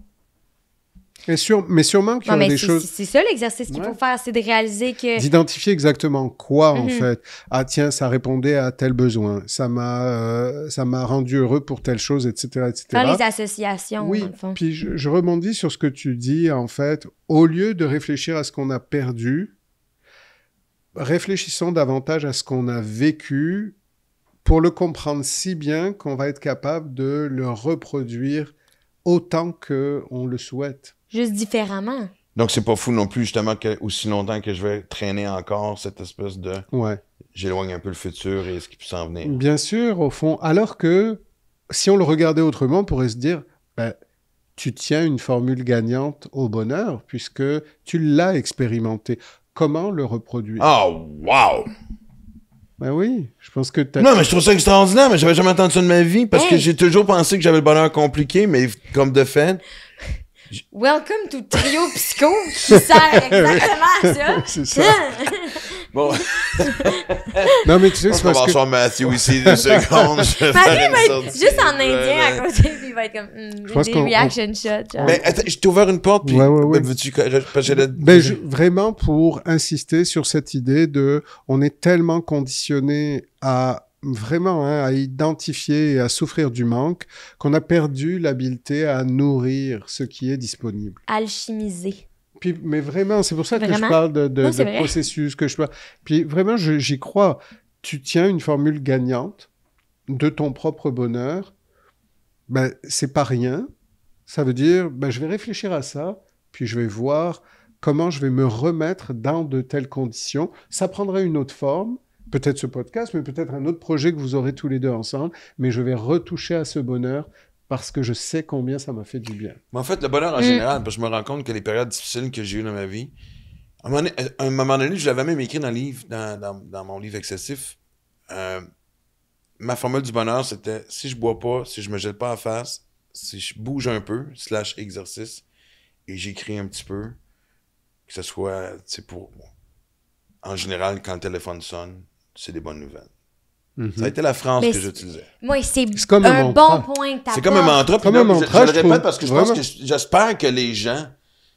Speaker 3: Mais sûrement qu'il y a des choses...
Speaker 2: C'est ça l'exercice qu'il faut faire, c'est de réaliser que...
Speaker 3: D'identifier exactement quoi, en fait. Ah tiens, ça répondait à tel besoin. Ça m'a rendu heureux pour telle chose, etc., etc.
Speaker 2: Faire les associations,
Speaker 3: oui,
Speaker 2: dans le fond.
Speaker 3: Puis je rebondis sur ce que tu dis, en fait. Au lieu de réfléchir à ce qu'on a perdu, réfléchissons davantage à ce qu'on a vécu pour le comprendre si bien qu'on va être capable de le reproduire autant qu'on le souhaite.
Speaker 2: Juste différemment.
Speaker 1: Donc, c'est pas fou non plus, justement, que aussi longtemps que je vais traîner encore cette espèce de... J'éloigne un peu le futur et ce qui peut s'en venir.
Speaker 3: Bien sûr, au fond. Alors que, si on le regardait autrement, on pourrait se dire, tu tiens une formule gagnante au bonheur, puisque tu l'as expérimenté. Comment le reproduire?
Speaker 1: Oh, wow!
Speaker 3: Ben oui, je pense que
Speaker 1: Non, mais je trouve ça extraordinaire, mais j'avais jamais entendu ça de ma vie, parce que j'ai toujours pensé que j'avais le bonheur compliqué, mais comme de fait...
Speaker 2: Welcome to Trio Psycho, qui sert exactement à ça.
Speaker 3: C'est ça.
Speaker 1: Bon,
Speaker 3: Non, mais tu sais,
Speaker 1: je
Speaker 3: c'est
Speaker 1: vais
Speaker 3: parce
Speaker 1: voir
Speaker 3: que...
Speaker 1: sur Matthew ici 2 secondes. Je vais
Speaker 2: Mathieu
Speaker 1: faire une
Speaker 2: va
Speaker 1: sorte
Speaker 2: être juste en
Speaker 1: de-
Speaker 2: indien à côté, puis il va être comme
Speaker 3: pense
Speaker 2: des
Speaker 3: qu'on-
Speaker 2: reaction shots. Genre.
Speaker 1: Ben, attends, je t'ai ouvert une porte, puis
Speaker 3: Ouais.
Speaker 1: veux-tu que parce que j'allais-
Speaker 3: Vraiment pour insister sur cette idée de... On est tellement conditionné à... Vraiment, hein, à identifier et à souffrir du manque, qu'on a perdu l'habileté à nourrir ce qui est disponible.
Speaker 2: Alchimiser.
Speaker 3: Puis, mais vraiment, c'est pour ça que
Speaker 2: Vraiment?
Speaker 3: je parle de
Speaker 2: Oui, c'est vrai.
Speaker 3: processus, que je parle. Puis vraiment, j'y crois. Tu tiens une formule gagnante de ton propre bonheur, ben, c'est pas rien. Ça veut dire, ben, je vais réfléchir à ça, puis je vais voir comment je vais me remettre dans de telles conditions. Ça prendra une autre forme, peut-être ce podcast, mais peut-être un autre projet que vous aurez tous les deux ensemble, mais je vais retoucher à ce bonheur parce que je sais combien ça m'a fait du bien.
Speaker 1: Mais en fait, le bonheur en général, parce que je me rends compte que les périodes difficiles que j'ai eues dans ma vie, à un moment donné, je l'avais même écrit dans le livre, dans mon livre excessif. Ma formule du bonheur, c'était si je bois pas, si je me jette pas en face, si je bouge un peu, / exercice, et j'écris un petit peu, que ce soit, tu sais, pour. Bon, en général, quand le téléphone sonne, c'est des bonnes nouvelles. Ça a été la phrase
Speaker 2: Mais
Speaker 1: que
Speaker 2: c'est-
Speaker 1: j'utilisais.
Speaker 2: C'est
Speaker 3: C'est comme un
Speaker 2: un
Speaker 3: mantra.
Speaker 2: bon point que t'apportes.
Speaker 1: C'est comme un mantra. Puis
Speaker 3: Comme
Speaker 1: là,
Speaker 3: un mantra,
Speaker 1: je
Speaker 3: je
Speaker 1: le
Speaker 3: trouve.
Speaker 1: répète parce que je pense
Speaker 3: Vraiment.
Speaker 1: que j'espère que les gens,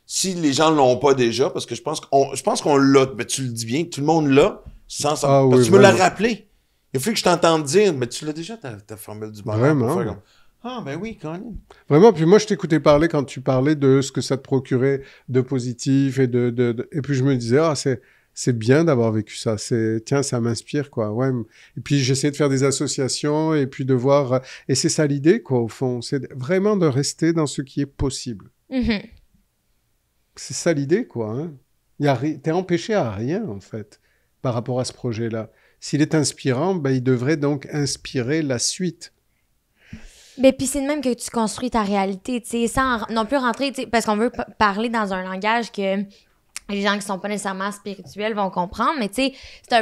Speaker 1: si les gens l'ont pas déjà, parce que je pense qu'on l'a, mais tu le dis bien, tout le monde l'a, sans ça.
Speaker 3: Ah
Speaker 1: Parce que
Speaker 3: oui,
Speaker 1: tu me l'as
Speaker 3: vraiment.
Speaker 1: rappelé. Il a fallu que je t'entende dire, mais tu l'as déjà ta formule du bonheur.
Speaker 3: Vraiment.
Speaker 1: Pour faire comme, ah, ben oui, Colin.
Speaker 3: Vraiment, puis moi, je t'écoutais parler quand tu parlais de ce que ça te procurait de positif et et puis je me disais, ah, c'est bien d'avoir vécu ça. Tiens, ça m'inspire, quoi. Ouais. Et puis, j'essayais de faire des associations et puis de voir, et c'est ça l'idée, quoi, au fond. C'est vraiment de rester dans ce qui est possible.
Speaker 2: Mhm.
Speaker 3: C'est ça l'idée, quoi. Hein. T'es empêché à rien, en fait, par rapport à ce projet-là. S'il est inspirant, ben, il devrait donc inspirer la suite.
Speaker 2: Mais puis c'est de même que tu construis ta réalité, tu sais, sans non plus rentrer, tu sais, parce qu'on veut parler dans un langage que les gens qui sont pas nécessairement spirituels vont comprendre, mais tu sais, c'est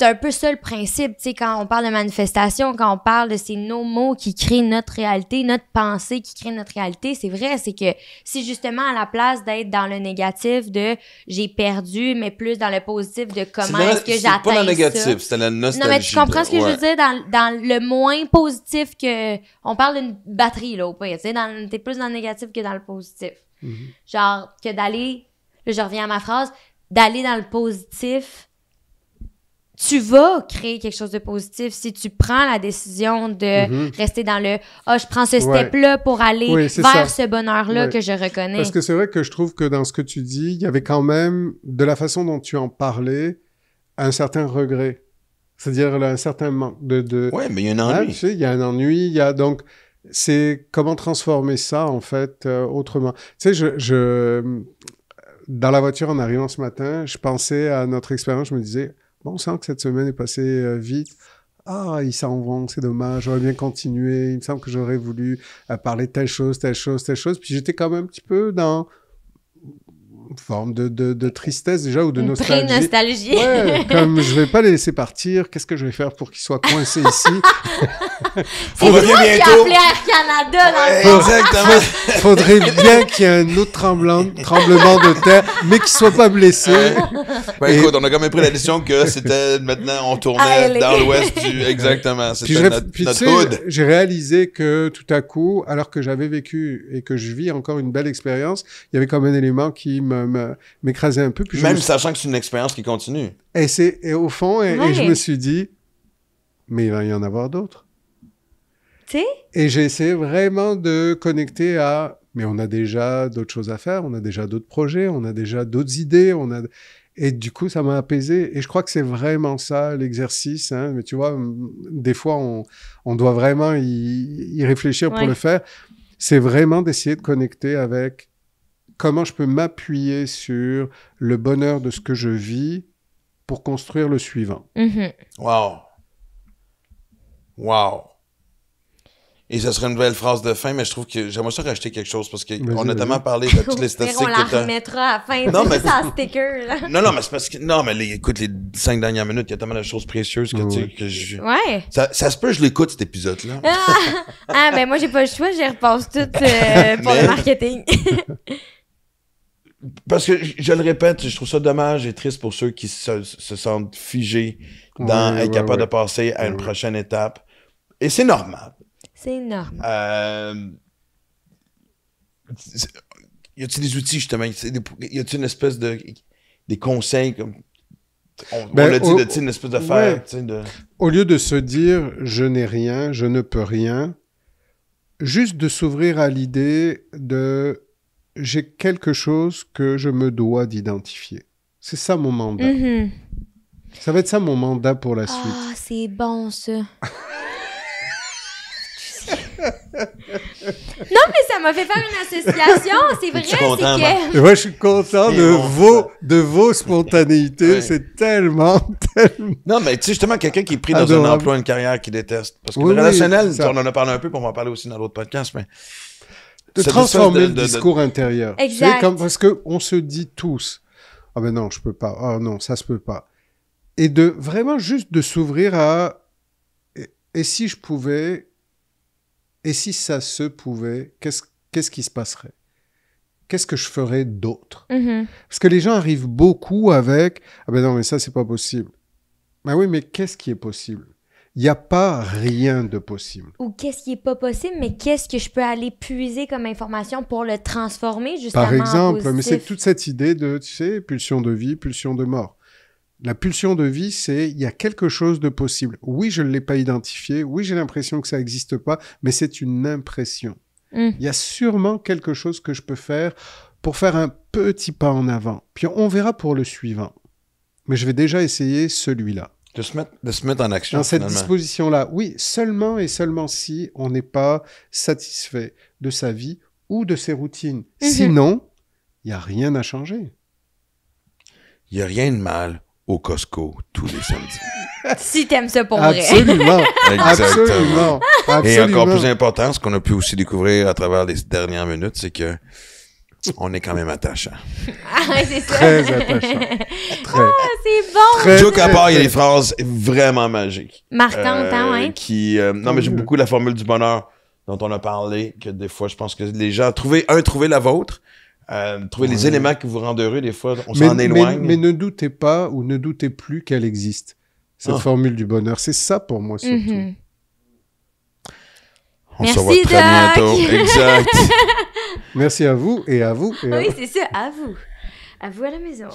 Speaker 2: un peu ça le principe, tu sais, quand on parle de manifestation, quand on parle de ces nos mots qui créent notre réalité, notre pensée qui crée notre réalité, c'est vrai, c'est que si justement à la place d'être dans le négatif de j'ai perdu, mais plus dans le positif de comment est-ce que j'atteins ça.
Speaker 1: C'est pas dans le négatif, c'était la nostalgie.
Speaker 2: Non, mais tu comprends ce que je
Speaker 1: ouais.
Speaker 2: veux dire dans le moins positif que... On parle d'une batterie, là, au pire, tu sais, t'es plus dans le négatif que dans le positif. Genre, que d'aller... Là, je reviens à ma phrase. D'aller dans le positif, tu vas créer quelque chose de positif si tu prends la décision de rester dans le « Ah, je prends ce step-là pour aller vers ce bonheur-là que je reconnais. »
Speaker 3: Parce que c'est vrai que je trouve que dans ce que tu dis, il y avait quand même, de la façon dont tu en parlais, un certain regret. C'est-à-dire là, un certain manque de...
Speaker 1: Ouais, mais il y a un ennui.
Speaker 3: Tu sais, il y a un ennui, il y a donc... C'est comment transformer ça, en fait, autrement. Tu sais, dans la voiture, en arrivant ce matin, je pensais à notre expérience, je me disais, bon, on sent que cette semaine est passée vite. Ah, ils s'en vont, c'est dommage, j'aurais bien continué. Il me semble que j'aurais voulu parler de telle chose. Puis j'étais quand même un petit peu dans une forme de tristesse déjà ou de nostalgie.
Speaker 2: Pré-nostalgie.
Speaker 3: Ouais, comme je vais pas les laisser partir, qu'est-ce que je vais faire pour qu'ils soient coincés ici?
Speaker 2: C'est toi qui as appelé Air Canada, dans le fond.
Speaker 1: Exactement.
Speaker 3: Faudrait bien qu'il y ait un autre tremblement de terre, mais qu'ils soient pas blessés.
Speaker 1: Ben écoute, on a quand même pris la décision que c'était maintenant, on tournait dans l'ouest du... Exactement, c'était notre hood.
Speaker 3: J'ai réalisé que tout à coup, alors que j'avais vécu et que je vis encore une belle expérience, il y avait comme un élément qui m'écrasait un peu. Puis
Speaker 1: même sachant que c'est une expérience qui continue.
Speaker 3: Et au fond, et je me suis dit, mais il va y en avoir d'autres.
Speaker 2: Tu sais?
Speaker 3: Et j'ai essayé vraiment de connecter à, mais on a déjà d'autres choses à faire, on a déjà d'autres projets, on a déjà d'autres idées, et du coup, ça m'a apaisé. Et je crois que c'est vraiment ça, l'exercice. Hein. Mais tu vois, des fois, on doit vraiment y réfléchir pour le faire. C'est vraiment d'essayer de connecter avec comment je peux m'appuyer sur le bonheur de ce que je vis pour construire le suivant.
Speaker 1: Wow. Et ça serait une belle phrase de fin, mais je trouve que j'aimerais ça rajouter quelque chose parce qu'on a tellement parlé de toutes les statistiques.
Speaker 2: On la remettra à la fin.
Speaker 1: Non, mais...
Speaker 2: ça sticker, là.
Speaker 1: Non, mais c'est parce que... Non, mais écoute, les 5 dernières minutes, il y a tellement de choses précieuses que, tu sais, que je...
Speaker 2: Ouais.
Speaker 1: Ça se peut, je l'écoute, cet épisode-là.
Speaker 2: Ben moi, j'ai pas le choix, j'y repasse tout pour le marketing.
Speaker 1: Parce que je le répète, je trouve ça dommage et triste pour ceux qui se sentent figés dans être capable de passer à une prochaine étape. Et c'est normal.
Speaker 2: C'est normal.
Speaker 1: Y a-t-il des outils, justement? Y a-t-il une espèce de... des conseils comme... On l'a dit, une espèce de faire,
Speaker 3: Au lieu de se dire « je n'ai rien, je ne peux rien », juste de s'ouvrir à l'idée de « j'ai quelque chose que je me dois d'identifier ». C'est ça mon mandat. Ça va être ça mon mandat pour la suite.
Speaker 2: Ah, c'est bon, ça. Non, mais ça m'a fait faire une association. C'est vrai, c'est que...
Speaker 3: Moi, je suis content de vos spontanéités. Ouais. C'est tellement...
Speaker 1: Non, mais tu sais, justement, quelqu'un qui est pris dans un emploi, une carrière qu'il déteste. Parce que le relationnel, on en a parlé un peu, puis on va en parler aussi dans l'autre podcast, mais...
Speaker 3: De transformer le discours intérieur.
Speaker 2: Exact.
Speaker 3: Parce qu'on se dit tous, « Ah ben non, je peux pas. Ah non, ça se peut pas. » Et de vraiment juste de s'ouvrir à « Et si je pouvais... Et si ça se pouvait, qu'est-ce qui se passerait? Qu'est-ce que je ferais d'autre? Parce que les gens arrivent beaucoup avec « Ah ben non, mais ça, c'est pas possible. » Ben oui, mais qu'est-ce qui est possible? Il n'y a pas rien de possible.
Speaker 2: Ou qu'est-ce qui est pas possible, mais qu'est-ce que je peux aller puiser comme information pour le transformer justement
Speaker 3: Par exemple,
Speaker 2: en positif?
Speaker 3: Mais c'est toute cette idée de, tu sais, pulsion de vie, pulsion de mort. La pulsion de vie, c'est il y a quelque chose de possible. Oui, je ne l'ai pas identifié. Oui, j'ai l'impression que ça n'existe pas, mais c'est une impression. Il y a sûrement quelque chose que je peux faire pour faire un petit pas en avant. Puis on verra pour le suivant. Mais je vais déjà essayer celui-là.
Speaker 1: De se mettre en action.
Speaker 3: Dans cette disposition-là, oui, seulement et seulement si on n'est pas satisfait de sa vie ou de ses routines. Sinon, il n'y a rien à changer.
Speaker 1: Il n'y a rien de mal au Costco tous les samedis.
Speaker 2: Si t'aimes ça pour vrai.
Speaker 3: Absolument. Absolument.
Speaker 1: Et encore plus important, ce qu'on a pu aussi découvrir à travers les dernières minutes, c'est que on est quand même attachant.
Speaker 2: Ah, c'est ça.
Speaker 3: Très attachant.
Speaker 2: Ah, c'est bon.
Speaker 1: Joke à part, il y a des phrases vraiment magiques.
Speaker 2: Marquantes, hein, ouais.
Speaker 1: Non, mais j'aime beaucoup la formule du bonheur dont on a parlé, que des fois, je pense que les gens... Trouvez la vôtre. Trouver les éléments qui vous rendent heureux, des fois, on s'en éloigne.
Speaker 3: Mais ne doutez pas ou ne doutez plus qu'elle existe, cette formule du bonheur. C'est ça pour moi, surtout.
Speaker 1: On se revoit très bientôt. Exact.
Speaker 3: Merci à vous et à vous.
Speaker 2: Oui, c'est ça, à vous. À vous à la maison.